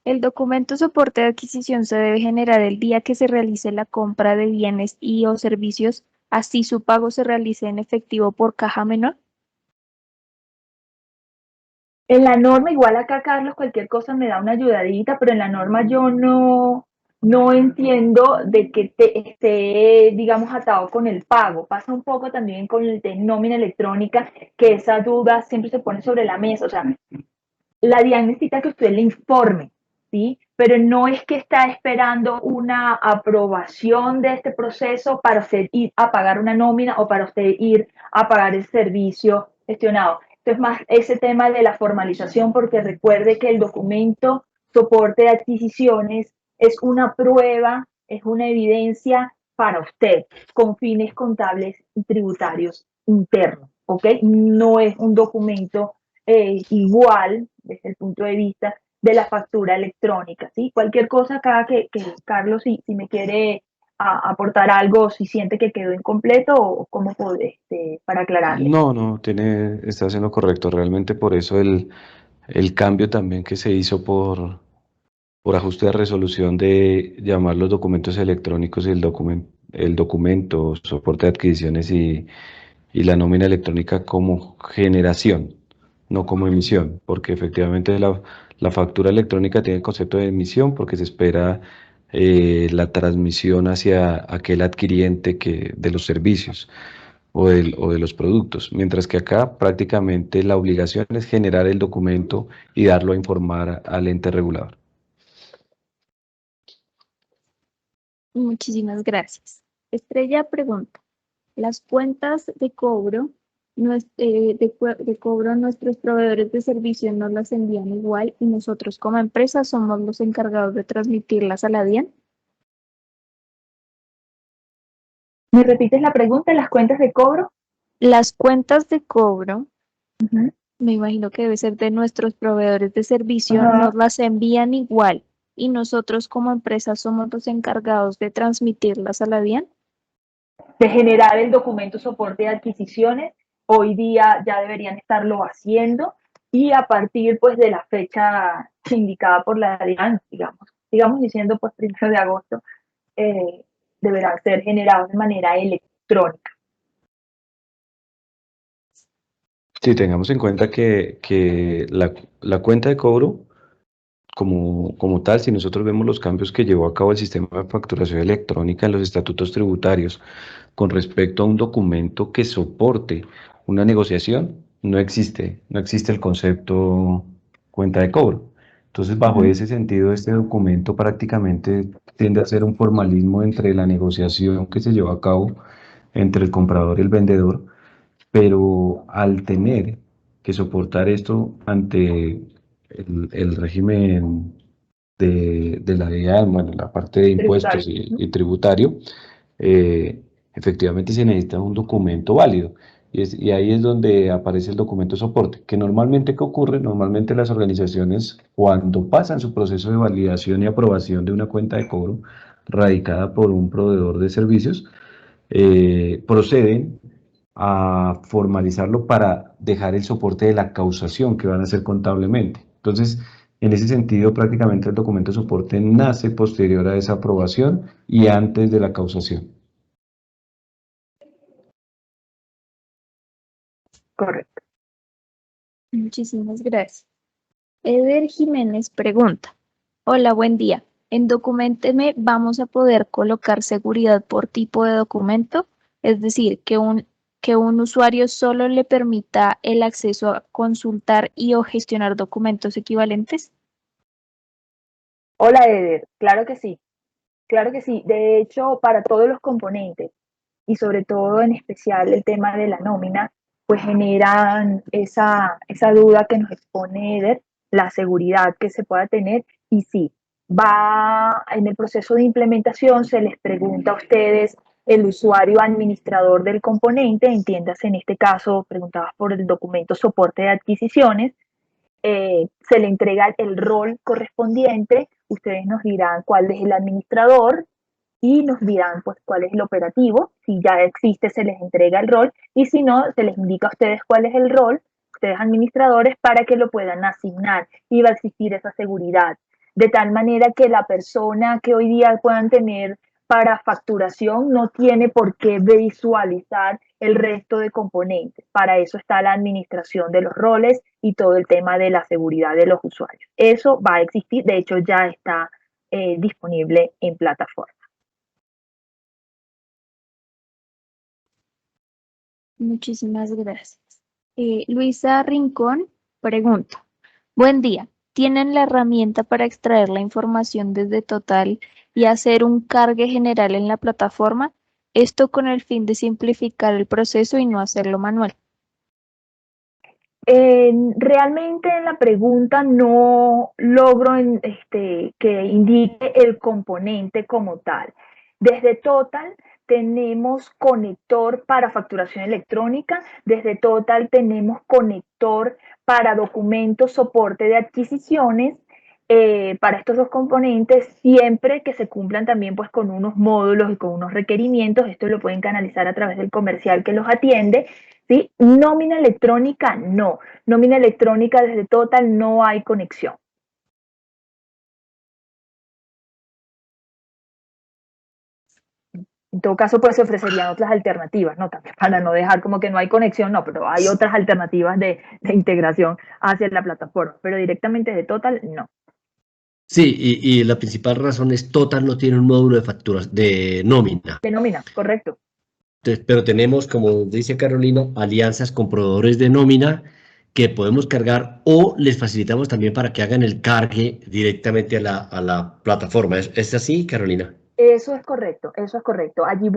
¿el documento soporte de adquisición se debe generar el día que se realice la compra de bienes y o servicios, así su pago se realice en efectivo por caja menor? En la norma, igual acá Carlos, cualquier cosa me da una ayudadita, pero en la norma yo no entiendo de que esté, digamos, atado con el pago. Pasa un poco también con el de nómina electrónica, que esa duda siempre se pone sobre la mesa. O sea, la DIAN necesita que usted le informe, ¿sí? Pero no es que está esperando una aprobación de este proceso para usted ir a pagar una nómina o para usted ir a pagar el servicio gestionado. Entonces, más ese tema de la formalización, porque recuerde que el documento soporte de adquisiciones es una prueba, es una evidencia para usted, con fines contables y tributarios internos, ¿ok? No es un documento igual desde el punto de vista de la factura electrónica, ¿sí? Cualquier cosa acá que Carlos, si me quiere aportar algo, si siente que quedó incompleto, o cómo puede, para aclararle. No, está haciendo correcto. Realmente por eso el cambio también que se hizo por ajuste de resolución de llamar los documentos electrónicos y el documento, soporte de adquisiciones y la nómina electrónica como generación, no como emisión, porque efectivamente la factura electrónica tiene el concepto de emisión porque se espera la transmisión hacia aquel adquiriente de los servicios o de los productos, mientras que acá prácticamente la obligación es generar el documento y darlo a informar al ente regulador. Muchísimas gracias. Estrella pregunta: ¿las cuentas de cobro, de cobro nuestros proveedores de servicio nos las envían igual y nosotros como empresa somos los encargados de transmitirlas a la DIAN? ¿Me repites la pregunta? ¿Las cuentas de cobro? Las cuentas de cobro, Uh-huh. me imagino que debe ser de nuestros proveedores de servicio, Uh-huh. nos las envían igual y nosotros como empresa somos los encargados de transmitirlas a la DIAN. De generar el documento soporte de adquisiciones. Hoy día ya deberían estarlo haciendo, y a partir pues de la fecha indicada por la DIAN, digamos diciendo pues 1 de agosto, deberán ser generados de manera electrónica. Sí, tengamos en cuenta que la cuenta de cobro como tal, si nosotros vemos los cambios que llevó a cabo el sistema de facturación electrónica en los estatutos tributarios con respecto a un documento que soporte una negociación, no existe el concepto cuenta de cobro. Entonces, bajo Ujú. ese sentido, este documento prácticamente tiende a ser un formalismo entre la negociación que se lleva a cabo entre el comprador y el vendedor, pero al tener que soportar esto ante el régimen de la DIAN, bueno, la parte de impuestos Tributario. Ujú. y tributario, efectivamente se necesita un documento válido. Y ahí es donde aparece el documento de soporte, que normalmente, ¿qué ocurre? Normalmente las organizaciones, cuando pasan su proceso de validación y aprobación de una cuenta de cobro radicada por un proveedor de servicios, proceden a formalizarlo para dejar el soporte de la causación que van a hacer contablemente. Entonces, en ese sentido, prácticamente el documento de soporte nace posterior a esa aprobación y antes de la causación. Correcto. Muchísimas gracias. Eder Jiménez pregunta, hola, buen día. En Documenteme vamos a poder colocar seguridad por tipo de documento, es decir, que un usuario solo le permita el acceso a consultar y o gestionar documentos equivalentes. Hola, Eder. Claro que sí. Claro que sí. De hecho, para todos los componentes y sobre todo en especial el tema de la nómina, pues generan esa duda que nos expone Eder, la seguridad que se pueda tener. Y sí, va en el proceso de implementación, se les pregunta a ustedes el usuario administrador del componente, entiéndase en este caso, preguntabas por el documento soporte de adquisiciones, se le entrega el rol correspondiente, ustedes nos dirán cuál es el administrador y nos dirán pues cuál es el operativo, si ya existe se les entrega el rol y si no se les indica a ustedes cuál es el rol, ustedes administradores, para que lo puedan asignar y va a existir esa seguridad, de tal manera que la persona que hoy día puedan tener para facturación no tiene por qué visualizar el resto de componentes. Para eso está la administración de los roles y todo el tema de la seguridad de los usuarios. Eso va a existir, de hecho ya está disponible en plataforma. Muchísimas gracias. Luisa Rincón pregunta, buen día. ¿Tienen la herramienta para extraer la información desde Total y hacer un cargue general en la plataforma? Esto con el fin de simplificar el proceso y no hacerlo manual. Realmente en la pregunta no logro que indique el componente como tal. Desde Total tenemos conector para facturación electrónica, desde Total tenemos conector para documentos, soporte de adquisiciones. Para estos dos componentes, siempre que se cumplan también pues con unos módulos y con unos requerimientos, esto lo pueden canalizar a través del comercial que los atiende. ¿Sí? Nómina electrónica, no. Nómina electrónica desde Total no hay conexión. En todo caso, pues se ofrecerían otras alternativas, ¿no? También para no dejar como que no hay conexión, no, pero hay otras alternativas de integración hacia la plataforma, pero directamente de Total, no. Sí, y la principal razón es Total no tiene un módulo de facturas de nómina. De nómina, correcto. Entonces, pero tenemos, como dice Carolina, alianzas con proveedores de nómina que podemos cargar o les facilitamos también para que hagan el cargue directamente a la plataforma. ¿Es así, Carolina? Eso es correcto, eso es correcto. Allí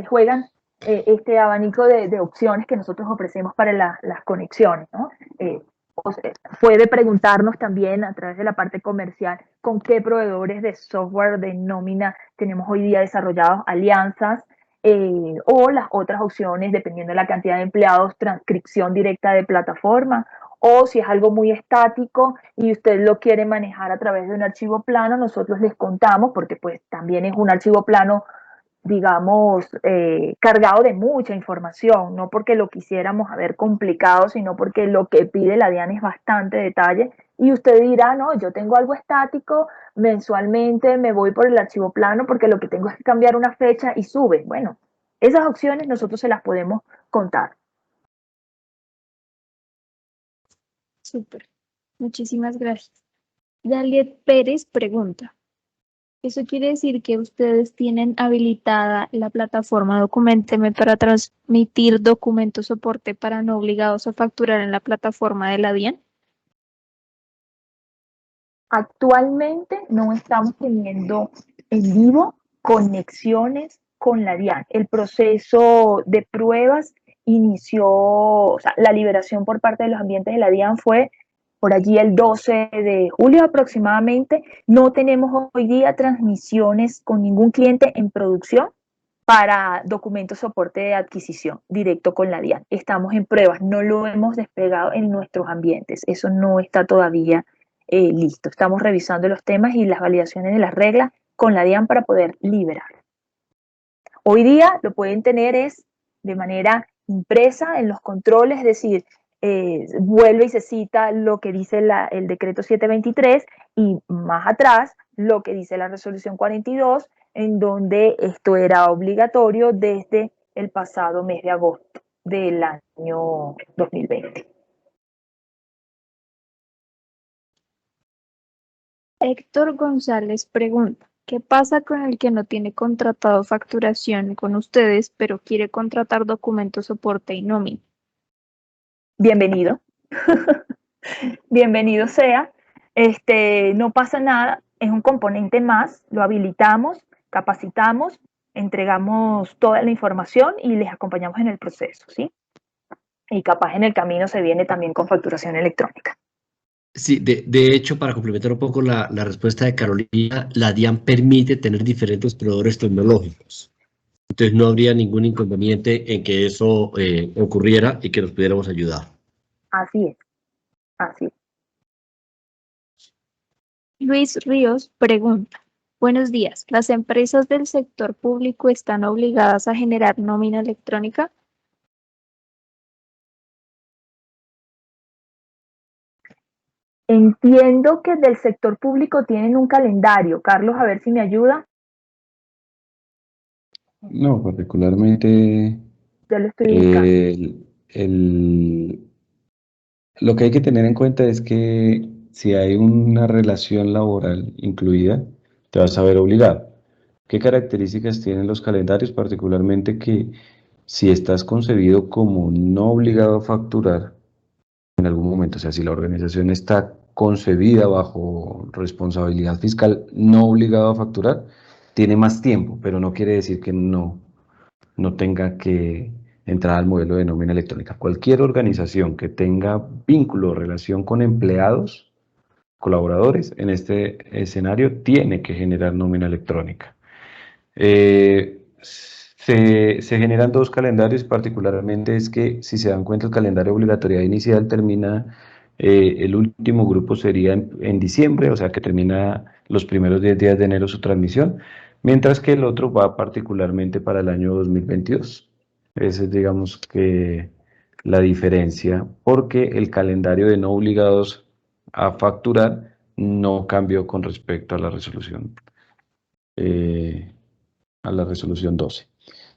juegan este abanico de opciones que nosotros ofrecemos para las conexiones, ¿no? Puede preguntarnos también a través de la parte comercial con qué proveedores de software de nómina tenemos hoy día desarrollados alianzas, o las otras opciones, dependiendo de la cantidad de empleados, transcripción directa de plataforma, o si es algo muy estático y usted lo quiere manejar a través de un archivo plano, nosotros les contamos, porque pues también es un archivo plano, digamos, cargado de mucha información, no porque lo quisiéramos haber complicado, sino porque lo que pide la DIAN es bastante detalle. Y usted dirá, no, yo tengo algo estático, mensualmente me voy por el archivo plano porque lo que tengo es que cambiar una fecha y sube. Bueno, esas opciones nosotros se las podemos contar. Súper. Muchísimas gracias. Daliet Pérez pregunta, Eso quiere decir que ustedes tienen habilitada la plataforma Documenteme para transmitir documentos soporte para no obligados a facturar en la plataforma de la DIAN. Actualmente no estamos teniendo en vivo conexiones con la DIAN. El proceso de pruebas inició, o sea, la liberación por parte de los ambientes de la DIAN fue por allí el 12 de julio aproximadamente. No tenemos hoy día transmisiones con ningún cliente en producción para documentos soporte de adquisición directo con la DIAN. Estamos en pruebas, no lo hemos desplegado en nuestros ambientes. Eso no está todavía listo. Estamos revisando los temas y las validaciones de las reglas con la DIAN para poder liberar. Hoy día lo pueden tener es de manera impresa en los controles, es decir, vuelve y se cita lo que dice el decreto 723 y más atrás lo que dice la resolución 42, en donde esto era obligatorio desde el pasado mes de agosto del año 2020. Héctor González pregunta, ¿qué pasa con el que no tiene contratado facturación con ustedes, pero quiere contratar documentos soporte y nómina? Bienvenido. Bienvenido sea. No pasa nada, es un componente más, lo habilitamos, capacitamos, entregamos toda la información y les acompañamos en el proceso, ¿sí? Y capaz en el camino se viene también con facturación electrónica. Sí, de hecho, para complementar un poco la respuesta de Carolina, la DIAN permite tener diferentes proveedores tecnológicos. Entonces no habría ningún inconveniente en que eso ocurriera y que nos pudiéramos ayudar. Así es, así es. Luis Ríos pregunta, buenos días, ¿las empresas del sector público están obligadas a generar nómina electrónica? Entiendo que del sector público tienen un calendario. Carlos, a ver si me ayuda. No, particularmente Yo lo estoy buscando. lo que hay que tener en cuenta es que si hay una relación laboral incluida, te vas a ver obligado. ¿Qué características tienen los calendarios? Particularmente que si estás concebido como no obligado a facturar en algún momento, o sea, si la organización está concebida bajo responsabilidad fiscal no obligado a facturar, tiene más tiempo, pero no quiere decir que no tenga que entrar al modelo de nómina electrónica. Cualquier organización que tenga vínculo o relación con empleados, colaboradores, en este escenario tiene que generar nómina electrónica. Se generan dos calendarios, particularmente es que si se dan cuenta el calendario de obligatoriedad inicial termina, el último grupo sería en diciembre, o sea que termina los primeros 10 días de enero su transmisión, mientras que el otro va particularmente para el año 2022. Esa es, digamos que, la diferencia, porque el calendario de no obligados a facturar no cambió con respecto eh, a la resolución 12,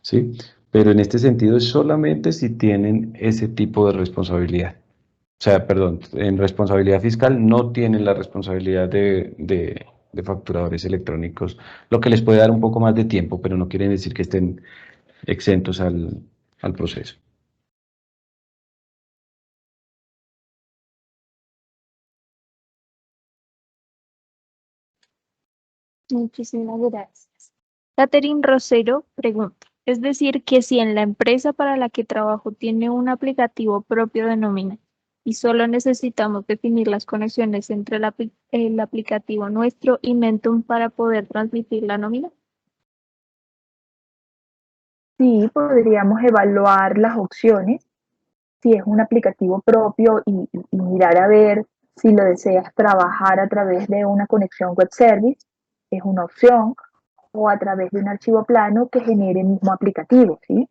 ¿sí? Pero en este sentido es solamente si tienen ese tipo de responsabilidad. O sea, perdón, en responsabilidad fiscal no tienen la responsabilidad de facturadores electrónicos, lo que les puede dar un poco más de tiempo, pero no quiere decir que estén exentos al proceso. Muchísimas gracias. Catherine Rosero pregunta, es decir, que si en la empresa para la que trabajo tiene un aplicativo propio de nómina y solo necesitamos definir las conexiones entre el aplicativo nuestro y Mentum para poder transmitir la nómina. Sí, podríamos evaluar las opciones, si es un aplicativo propio y mirar a ver si lo deseas trabajar a través de una conexión web service, es una opción, o a través de un archivo plano que genere el mismo aplicativo, ¿sí?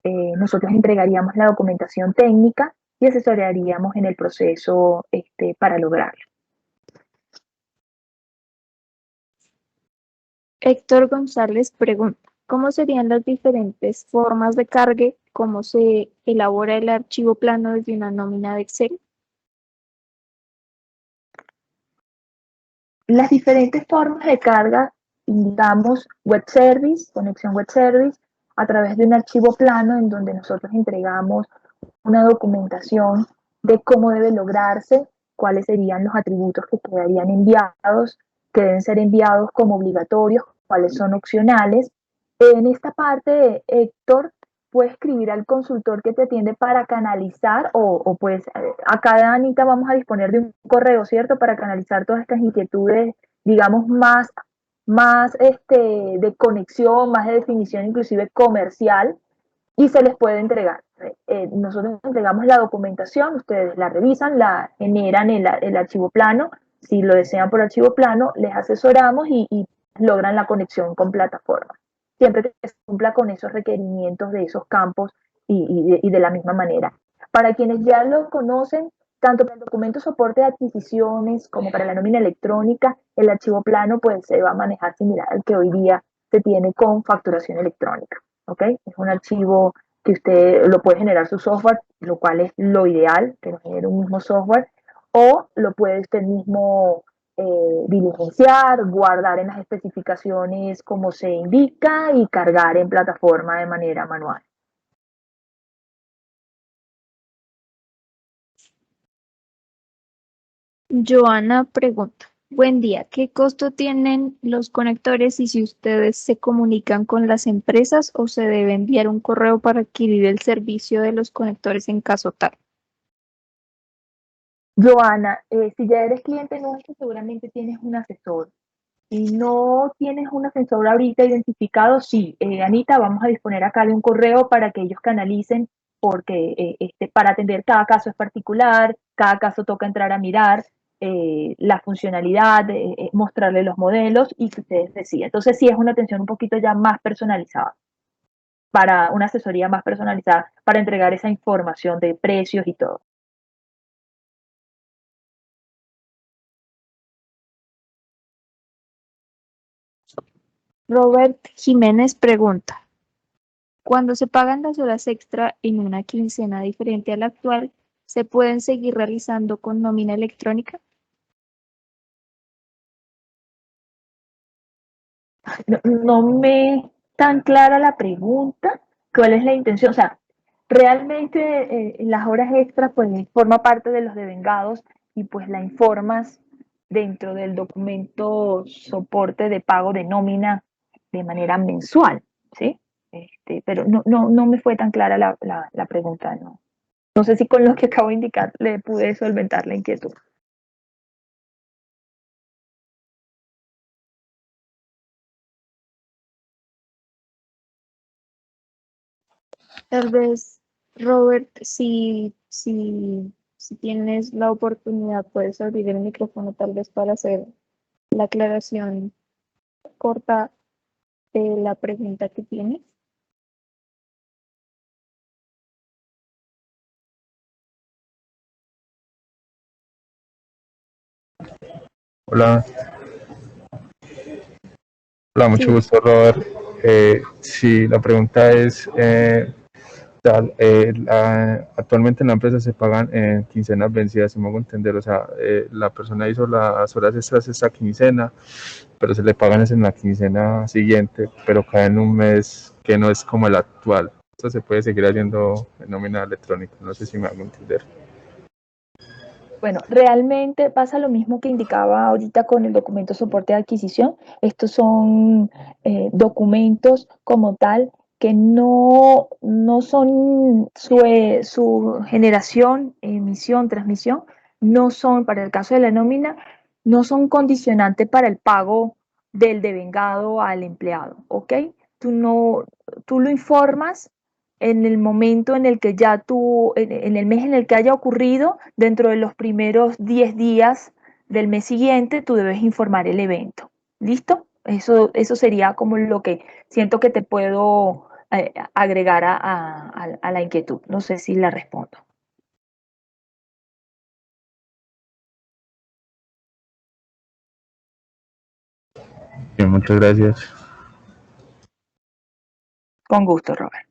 Nosotros entregaríamos la documentación técnica y asesoraríamos en el proceso para lograrlo. Héctor González pregunta, ¿cómo serían las diferentes formas de cargue? ¿Cómo se elabora el archivo plano desde una nómina de Excel? Las diferentes formas de carga indicamos web service, conexión web service, a través de un archivo plano en donde nosotros entregamos una documentación de cómo debe lograrse, cuáles serían los atributos que quedarían enviados, que deben ser enviados como obligatorios, cuáles son opcionales. En esta parte, Héctor, puede escribir al consultor que te atiende para canalizar, o pues acá, Anita, vamos a disponer de un correo, ¿cierto? Para canalizar todas estas inquietudes, digamos, más de conexión, más de definición inclusive comercial, y se les puede entregar. Nosotros entregamos la documentación, ustedes la revisan, la generan el archivo plano, si lo desean por archivo plano, les asesoramos y logran la conexión con plataforma, siempre que se cumpla con esos requerimientos de esos campos y de la misma manera. Para quienes ya lo conocen, tanto para el documento soporte de adquisiciones como para la nómina electrónica, el archivo plano pues se va a manejar similar al que hoy día se tiene con facturación electrónica. ¿Ok? Es un archivo que usted lo puede generar su software, lo cual es lo ideal, que lo genere un mismo software, o lo puede usted mismo diligenciar, guardar en las especificaciones como se indica y cargar en plataforma de manera manual. Joana pregunta, buen día, ¿qué costo tienen los conectores y si ustedes se comunican con las empresas o se debe enviar un correo para adquirir el servicio de los conectores en caso tal? Joana, si ya eres cliente nuestro, seguramente tienes un asesor. Si no tienes un asesor ahorita identificado, sí, Anita, vamos a disponer acá de un correo para que ellos canalicen, porque para atender cada caso es particular, cada caso toca entrar a mirar la funcionalidad, mostrarle los modelos y que ustedes decidan. Entonces sí es una atención un poquito ya más personalizada, para una asesoría más personalizada, para entregar esa información de precios y todo. Robert Jiménez pregunta, cuando se pagan las horas extra en una quincena diferente a la actual, ¿se pueden seguir realizando con nómina electrónica? No me tan clara la pregunta, cuál es la intención, o sea, realmente las horas extras pues forma parte de los devengados y pues la informas dentro del documento soporte de pago de nómina de manera mensual, ¿sí? Pero no me fue tan clara la pregunta, no. No sé si con lo que acabo de indicar le pude solventar la inquietud. Tal vez, Robert, si tienes la oportunidad, puedes abrir el micrófono tal vez para hacer la aclaración corta de la pregunta que tienes. Hola, hola, mucho Sí, gusto, Robert. Sí, la pregunta es, actualmente en la empresa se pagan en quincenas vencidas, si me hago entender, o sea, la persona hizo las horas extras esta quincena, pero se le pagan es en la quincena siguiente, pero cae en un mes que no es como el actual. Esto se puede seguir haciendo en nómina electrónica, no sé si me hago entender. Bueno, realmente pasa lo mismo que indicaba ahorita con el documento soporte de adquisición. Estos son documentos como tal que no son su generación, emisión, transmisión, no son, para el caso de la nómina, no son condicionantes para el pago del devengado al empleado, ¿ok? Tú lo informas en el momento en el que ya en el mes en el que haya ocurrido, dentro de los primeros 10 días del mes siguiente, tú debes informar el evento. ¿Listo? Eso sería como lo que siento que te puedo agregar a la inquietud. No sé si la respondo. Bien, muchas gracias. Con gusto, Robert.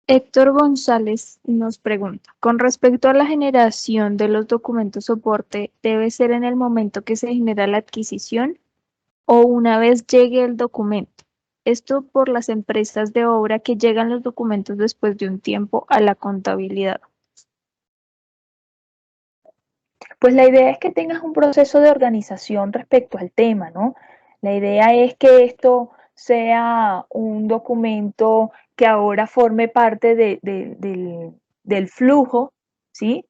Héctor González nos pregunta, con respecto a la generación de los documentos soporte, ¿debe ser en el momento que se genera la adquisición o una vez llegue el documento. Esto por las empresas de obra que llegan los documentos después de un tiempo a la contabilidad. Pues la idea es que tengas un proceso de organización respecto al tema, ¿no? La idea es que esto sea un documento que ahora forme parte del flujo, ¿sí?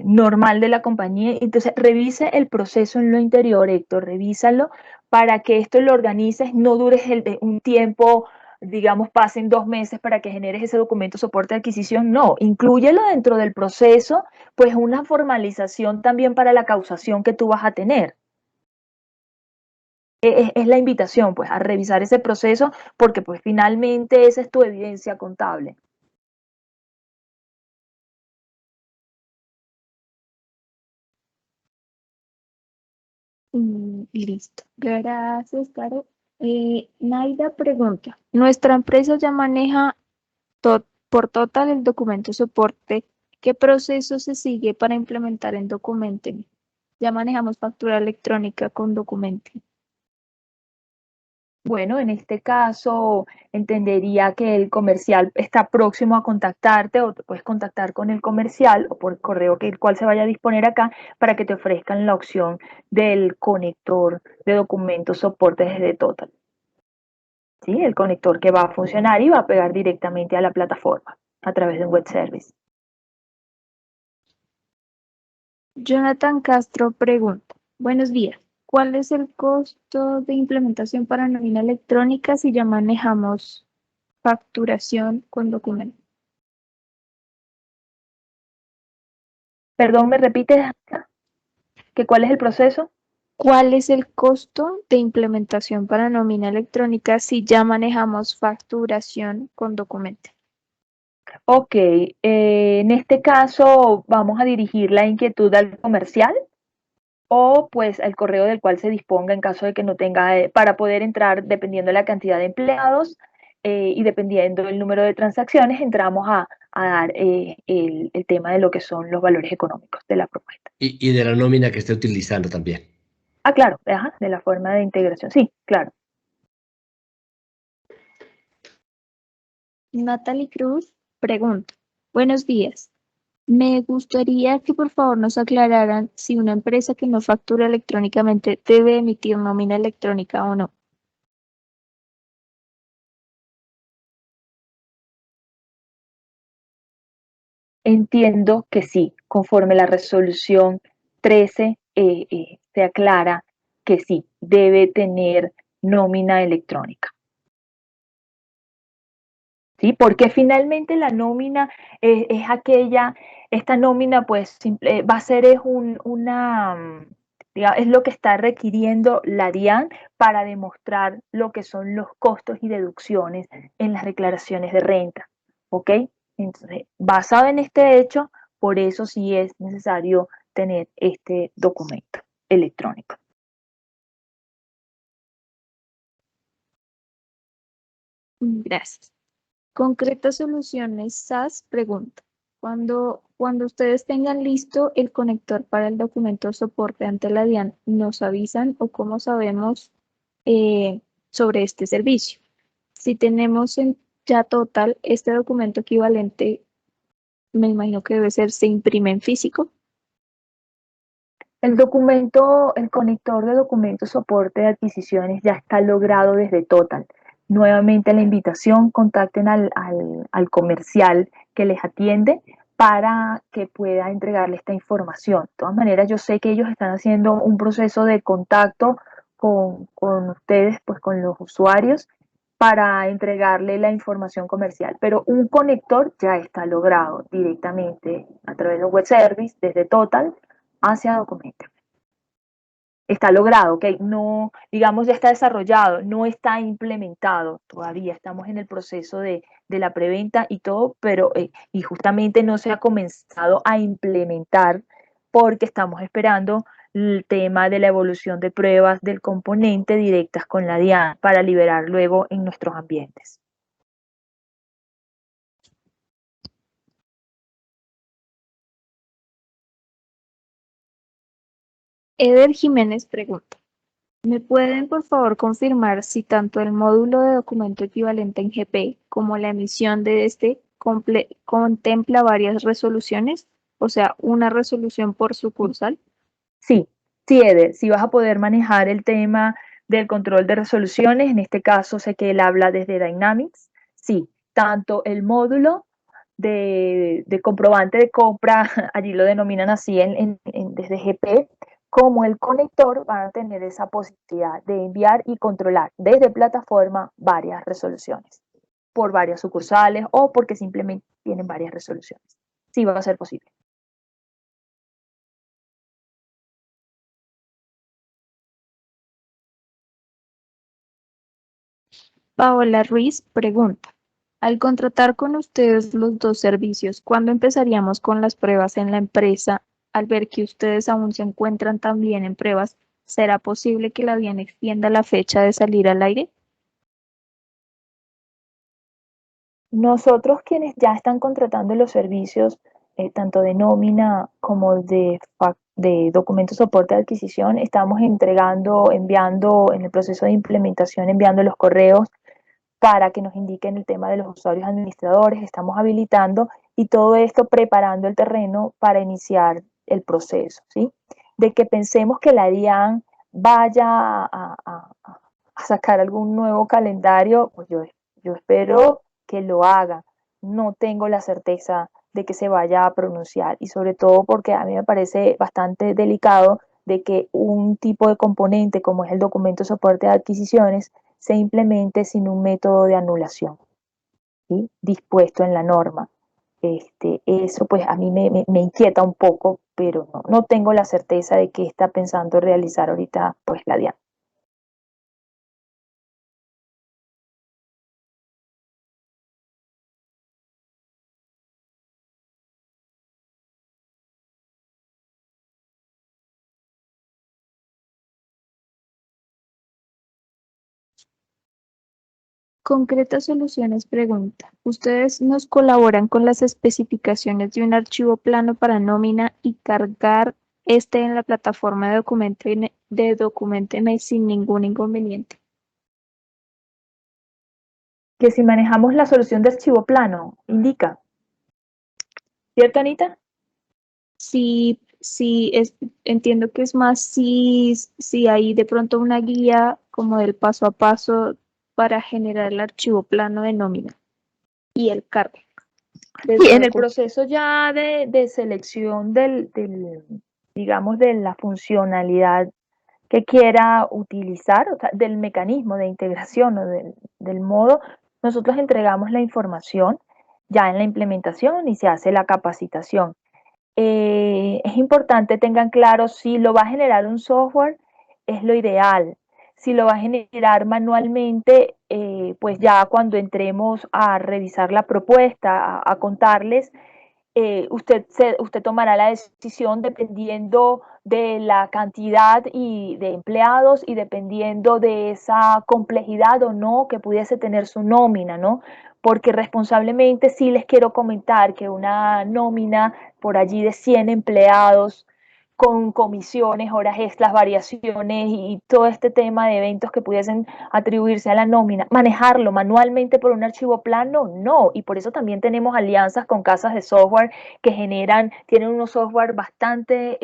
Normal de la compañía. Entonces, revise el proceso en lo interior, Héctor, revísalo para que esto lo organices, no dures un tiempo, digamos, pasen 2 meses para que generes ese documento soporte de adquisición. No, inclúyelo dentro del proceso, pues una formalización también para la causación que tú vas a tener. Es la invitación, pues, a revisar ese proceso, porque pues finalmente esa es tu evidencia contable. Listo. Gracias, Caro. Naida pregunta, ¿nuestra empresa ya maneja por Total el documento soporte? ¿Qué proceso se sigue para implementar en Documenten? Ya manejamos factura electrónica con Documenten. Bueno, en este caso entendería que el comercial está próximo a contactarte o te puedes contactar con el comercial o por correo que el cual se vaya a disponer acá para que te ofrezcan la opción del conector de documentos soporte desde Total. ¿Sí? El conector que va a funcionar y va a pegar directamente a la plataforma a través de un web service. Jonathan Castro pregunta, buenos días. ¿Cuál es el costo de implementación para nómina electrónica si ya manejamos facturación con Documenten? Perdón, ¿me repites que cuál es el proceso? ¿Cuál es el costo de implementación para nómina electrónica si ya manejamos facturación con Documenten? Ok, en este caso vamos a dirigir la inquietud al comercial o pues al correo del cual se disponga en caso de que no tenga, para poder entrar dependiendo de la cantidad de empleados y dependiendo del número de transacciones, entramos a dar el tema de lo que son los valores económicos de la propuesta. Y de la nómina que esté utilizando también. Ah, claro, ajá, de la forma de integración, sí, claro. Natalie Cruz pregunta, buenos días. Me gustaría que por favor nos aclararan si una empresa que no factura electrónicamente debe emitir nómina electrónica o no. Entiendo que sí, conforme la resolución 13 se aclara que sí, debe tener nómina electrónica. ¿Sí? Porque finalmente la nómina es aquella, esta nómina pues va a ser es lo que está requiriendo la DIAN para demostrar lo que son los costos y deducciones en las declaraciones de renta. ¿Ok? Entonces, basado en este hecho, por eso sí es necesario tener este documento electrónico. Gracias. Concretas Soluciones SAS pregunta, cuando ustedes tengan listo el conector para el documento soporte ante la DIAN, ¿nos avisan o cómo sabemos sobre este servicio? Si tenemos ya Total, este documento equivalente, me imagino que debe ser, se imprime en físico. El conector de documento soporte de adquisiciones ya está logrado desde Total. Nuevamente la invitación, contacten al comercial que les atiende para que pueda entregarle esta información. De todas maneras, yo sé que ellos están haciendo un proceso de contacto con ustedes, pues con los usuarios, para entregarle la información comercial. Pero un conector ya está logrado directamente a través de web service, desde Total hacia Documenta. Está logrado, ¿ok? No, digamos, ya está desarrollado, no está implementado todavía. Estamos en el proceso de la preventa y todo, pero y justamente no se ha comenzado a implementar porque estamos esperando el tema de la evolución de pruebas del componente directas con la DIAN para liberar luego en nuestros ambientes. Eder Jiménez pregunta, ¿Me pueden, por favor, confirmar si tanto el módulo de documento equivalente en GP como la emisión de este contempla varias resoluciones? O sea, una resolución por sucursal. Sí, sí, Eder, sí vas a poder manejar el tema del control de resoluciones. En este caso sé que él habla desde Dynamics. Sí, tanto el módulo de comprobante de compra, allí lo denominan así desde GP, como el conector van a tener esa posibilidad de enviar y controlar desde plataforma varias resoluciones por varias sucursales o porque simplemente tienen varias resoluciones. Sí va a ser posible. Paola Ruiz pregunta, al contratar con ustedes los dos servicios, ¿cuándo empezaríamos con las pruebas en la empresa? Al ver que ustedes aún se encuentran también en pruebas, ¿será posible que la DIAN extienda la fecha de salir al aire? Nosotros quienes ya están contratando los servicios, tanto de nómina como de documento soporte de adquisición, estamos entregando, enviando en el proceso de implementación, enviando los correos para que nos indiquen el tema de los usuarios administradores, estamos habilitando y todo esto preparando el terreno para iniciar el proceso, ¿sí? De que pensemos que la DIAN vaya a sacar algún nuevo calendario, pues yo espero que lo haga. No tengo la certeza de que se vaya a pronunciar y sobre todo porque a mí me parece bastante delicado de que un tipo de componente como es el documento de soporte de adquisiciones se implemente sin un método de anulación, ¿sí? Dispuesto en la norma. Eso pues a mí me inquieta un poco, pero no tengo la certeza de qué está pensando realizar ahorita pues la DIAN. Concretas Soluciones pregunta, ¿ustedes nos colaboran con las especificaciones de un archivo plano para nómina y cargar este en la plataforma de Documenteme sin ningún inconveniente? Que si manejamos la solución de archivo plano, indica, ¿cierto, Anita? Sí, sí, entiendo que es más si hay de pronto una guía como del paso a paso para generar el archivo plano de nómina y el cargo Sí, desde en el Documenteme. proceso ya de selección digamos, de la funcionalidad que quiera utilizar, o sea, del mecanismo de integración o del modo, nosotros entregamos la información ya en la implementación y se hace la capacitación. Es importante tengan claro si lo va a generar un software, es lo ideal. Si lo va a generar manualmente, pues ya cuando entremos a revisar la propuesta, a contarles, usted tomará la decisión dependiendo de la cantidad y de empleados y dependiendo de esa complejidad o no que pudiese tener su nómina, ¿no? Porque responsablemente sí les quiero comentar que una nómina por allí de 100 empleados con comisiones, horas extras, variaciones y todo este tema de eventos que pudiesen atribuirse a la nómina, manejarlo manualmente por un archivo plano, no. Y por eso también tenemos alianzas con casas de software que tienen unos software bastante,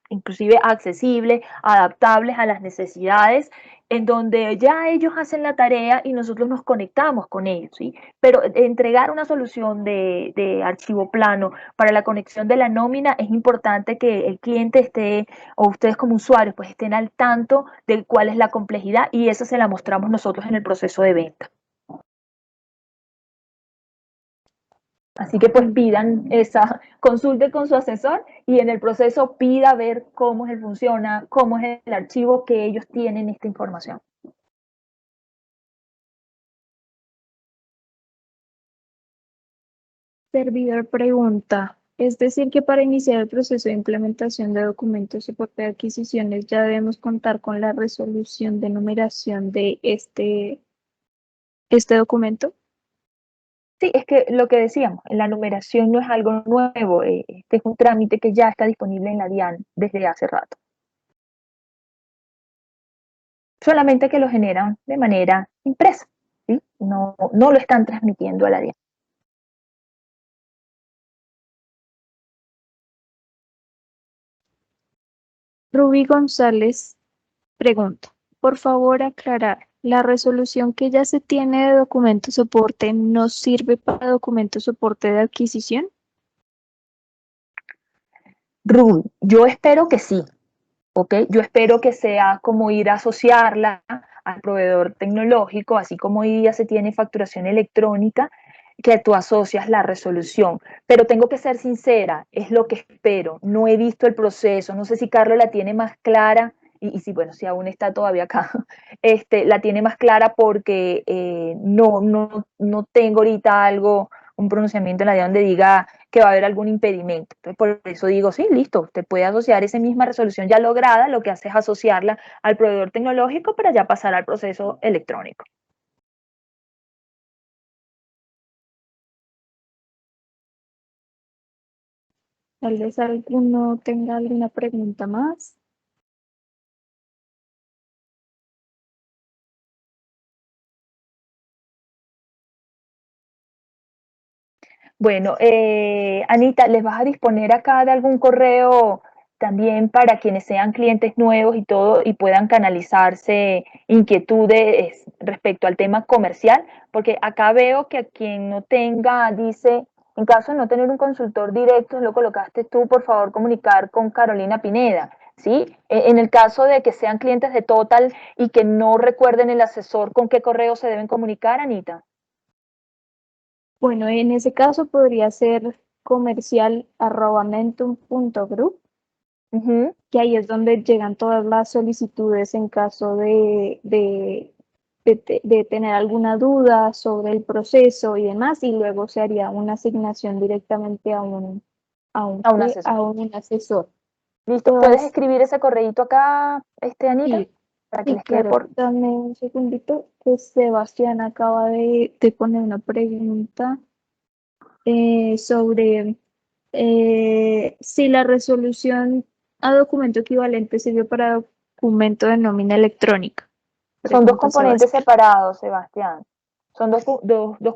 inclusive accesibles, adaptables a las necesidades, en donde ya ellos hacen la tarea y nosotros nos conectamos con ellos, ¿sí? Pero entregar una solución de archivo plano para la conexión de la nómina es importante que el cliente esté, o ustedes como usuarios, pues estén al tanto de cuál es la complejidad y eso se la mostramos nosotros en el proceso de venta. Así que pues pidan consulte con su asesor y en el proceso pida ver cómo es funciona, cómo es el archivo que ellos tienen esta información. Servidor pregunta, es decir, que para iniciar el proceso de implementación de documentos de soporte de adquisiciones ya debemos contar con la resolución de numeración de este documento. Sí, es que lo que decíamos, la numeración no es algo nuevo, este es un trámite que ya está disponible en la DIAN desde hace rato. solamente que lo generan de manera impresa, ¿sí? No lo están transmitiendo a la DIAN. Rubí González pregunta, por favor aclarar, ¿la resolución que ya se tiene de documento soporte no sirve para documento soporte de adquisición? Rubí, yo espero que sí, ¿ok? Yo espero que sea como ir a asociarla al proveedor tecnológico, así como hoy día se tiene facturación electrónica, que tú asocias la resolución. Pero tengo que ser sincera, es lo que espero. No he visto el proceso, no sé si Carlos la tiene más clara, y si, bueno, si aún está todavía acá, la tiene más clara porque no tengo ahorita algo, un pronunciamiento en la DIAN donde diga que va a haber algún impedimento. Entonces, por eso digo, sí, listo, usted puede asociar esa misma resolución ya lograda, lo que hace es asociarla al proveedor tecnológico para ya pasar al proceso electrónico. Tal vez alguno tenga alguna pregunta más. Bueno, Anita, ¿les vas a disponer acá de algún correo también para quienes sean clientes nuevos y todo y puedan canalizarse inquietudes respecto al tema comercial? Porque acá veo que a quien no tenga, dice, en caso de no tener un consultor directo, lo colocaste tú, por favor, comunicar con Carolina Pineda. ¿Sí? En el caso de que sean clientes de Total y que no recuerden el asesor, ¿con qué correo se deben comunicar, Anita? Bueno, en ese caso podría ser comercial@mentum.group, Uh-huh. que ahí es donde llegan todas las solicitudes en caso de tener alguna duda sobre el proceso y demás, y luego se haría una asignación directamente A un asesor. a un asesor. Listo, ¿puedes Todas, escribir ese correíto acá, Anita? sí, Para que sí, les quede claro, por... dame un segundito, que Sebastián acaba de poner una pregunta sobre si la resolución a documento equivalente sirve para documento de nómina electrónica. Son dos Pregunta componentes Sebastián. separados, Sebastián. Son dos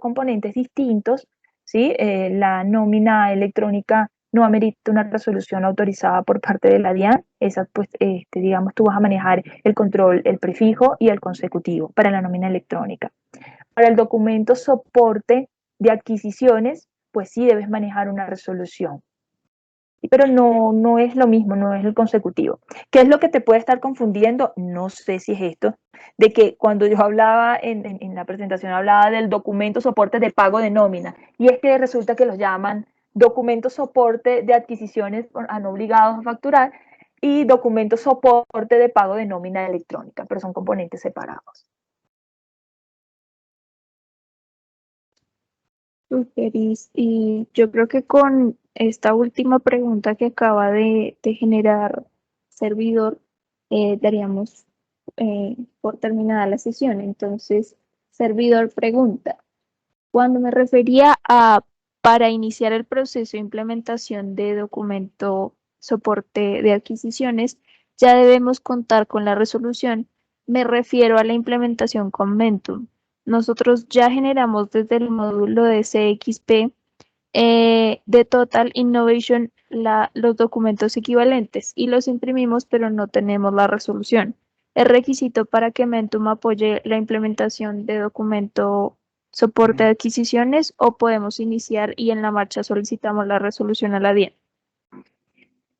componentes distintos, ¿sí? La nómina electrónica no amerita una resolución autorizada por parte de la DIAN. Esa, pues, digamos, tú vas a manejar el control, el prefijo y el consecutivo para la nómina electrónica. Para el documento soporte de adquisiciones, pues sí debes manejar una resolución. Pero no es lo mismo, no es el consecutivo. ¿Qué es lo que te puede estar confundiendo? No sé si es esto, de que cuando yo hablaba en la presentación, hablaba del documento soporte de pago de nómina, y es que resulta que los llaman documento soporte de adquisiciones a no obligados a facturar y documento soporte de pago de nómina electrónica, pero son componentes separados. Sugerís, y yo creo que con esta última pregunta que acaba de generar servidor, daríamos por terminada la sesión. Entonces, servidor pregunta. Cuando me refería a para iniciar el proceso de implementación de documento soporte de adquisiciones, ya debemos contar con la resolución. Me refiero a la implementación con Mentum. Nosotros ya generamos desde el módulo de CXP de Total Innovation los documentos equivalentes y los imprimimos, pero no tenemos la resolución. Es requisito para que Mentum apoye la implementación de documento soporte de adquisiciones o podemos iniciar y en la marcha solicitamos la resolución a la DIAN.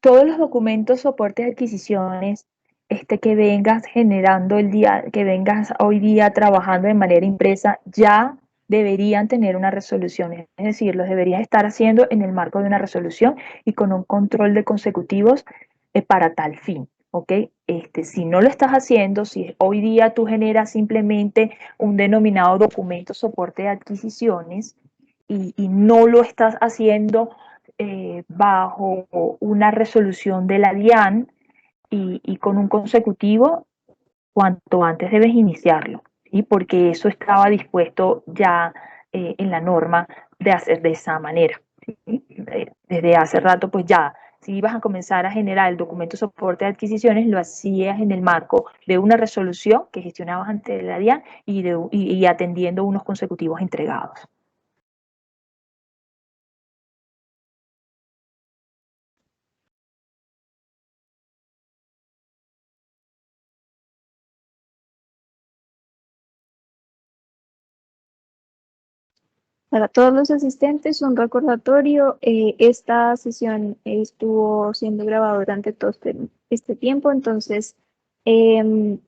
Todos los documentos soporte de adquisiciones que vengas generando el día, que vengas hoy día trabajando de manera impresa, ya deberían tener una resolución, es decir, los deberías estar haciendo en el marco de una resolución y con un control de consecutivos para tal fin, ¿ok? Si no lo estás haciendo, si hoy día tú generas simplemente un denominado documento soporte de adquisiciones y no lo estás haciendo bajo una resolución de la DIAN y con un consecutivo, cuanto antes debes iniciarlo, ¿sí? Porque eso estaba dispuesto ya en la norma de hacer de esa manera. ¿Sí? Desde hace rato pues ya si ibas a comenzar a generar el documento de soporte de adquisiciones, lo hacías en el marco de una resolución que gestionabas ante la DIAN y atendiendo unos consecutivos entregados. Para todos los asistentes, un recordatorio. Esta sesión estuvo siendo grabada durante todo este tiempo, entonces em,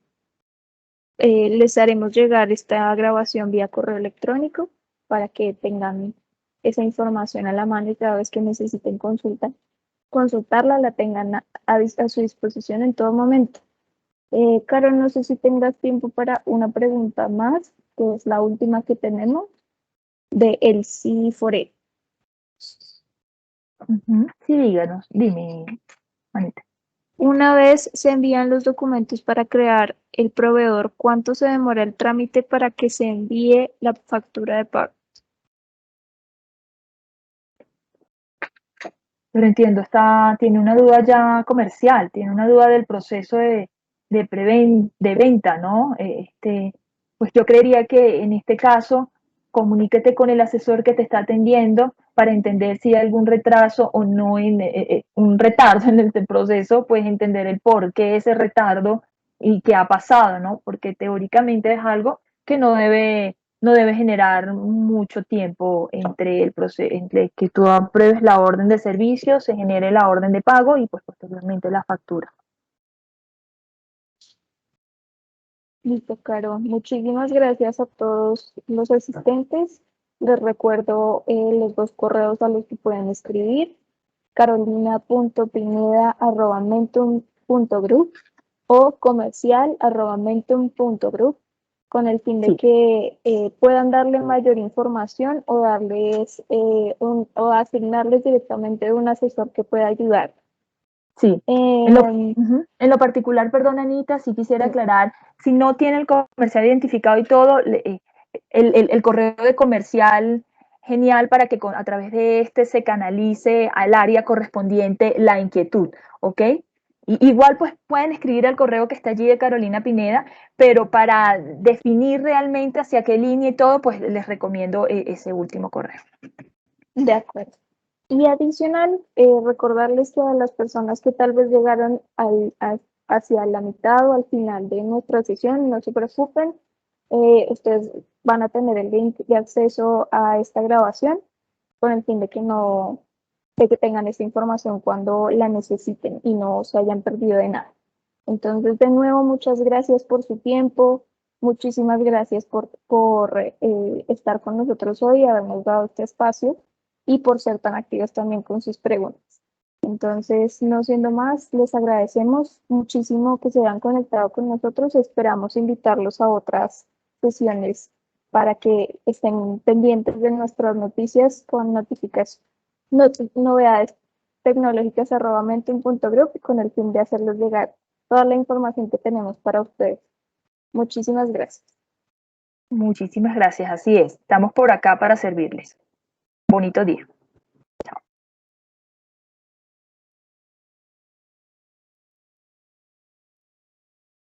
les haremos llegar esta grabación vía correo electrónico para que tengan esa información a la mano y cada vez que necesiten consultarla, la tengan a su disposición en todo momento. Carol, no sé si tengas tiempo para una pregunta más, que es la última que tenemos, de el C4E. Sí, díganos, dime, Anita. Una vez se envían los documentos para crear el proveedor, ¿cuánto se demora el trámite para que se envíe la factura de pago? Pero entiendo, tiene una duda ya comercial, tiene una duda del proceso de venta, ¿no? Pues yo creería que en este caso, comuníquete con el asesor que te está atendiendo para entender si hay algún retraso o no, un retardo en el proceso, pues entender el por qué ese retardo y qué ha pasado, ¿no? Porque teóricamente es algo que no debe generar mucho tiempo entre entre que tú apruebes la orden de servicio, se genere la orden de pago y pues posteriormente la factura. Listo, Caro. Muchísimas gracias a todos los asistentes. Les recuerdo los dos correos a los que pueden escribir: carolina.pineda@mentum.group o comercial@mentum.group, con el fin de que puedan darle mayor información o darles o asignarles directamente un asesor que pueda ayudar. Sí. En lo particular, perdón, Anita, sí quisiera aclarar, si no tiene el comercial identificado y todo, el correo de comercial, genial para que a través de este se canalice al área correspondiente la inquietud, ¿ok? Igual pues pueden escribir al correo que está allí de Carolina Pineda, pero para definir realmente hacia qué línea y todo, pues les recomiendo ese último correo. De acuerdo. Y adicional, recordarles que a las personas que tal vez llegaron hacia la mitad o al final de nuestra sesión, no se preocupen, ustedes van a tener el link de acceso a esta grabación con el fin de que tengan esta información cuando la necesiten y no se hayan perdido de nada. Entonces, de nuevo, muchas gracias por su tiempo, muchísimas gracias por estar con nosotros hoy, habernos dado este espacio y por ser tan activos también con sus preguntas. Entonces, no siendo más, les agradecemos muchísimo que se hayan conectado con nosotros. Esperamos invitarlos a otras sesiones para que estén pendientes de nuestras noticias con novedades tecnológicas @mentum.group con el fin de hacerles llegar toda la información que tenemos para ustedes. Muchísimas gracias. Muchísimas gracias, así es. Estamos por acá para servirles. Bonito día.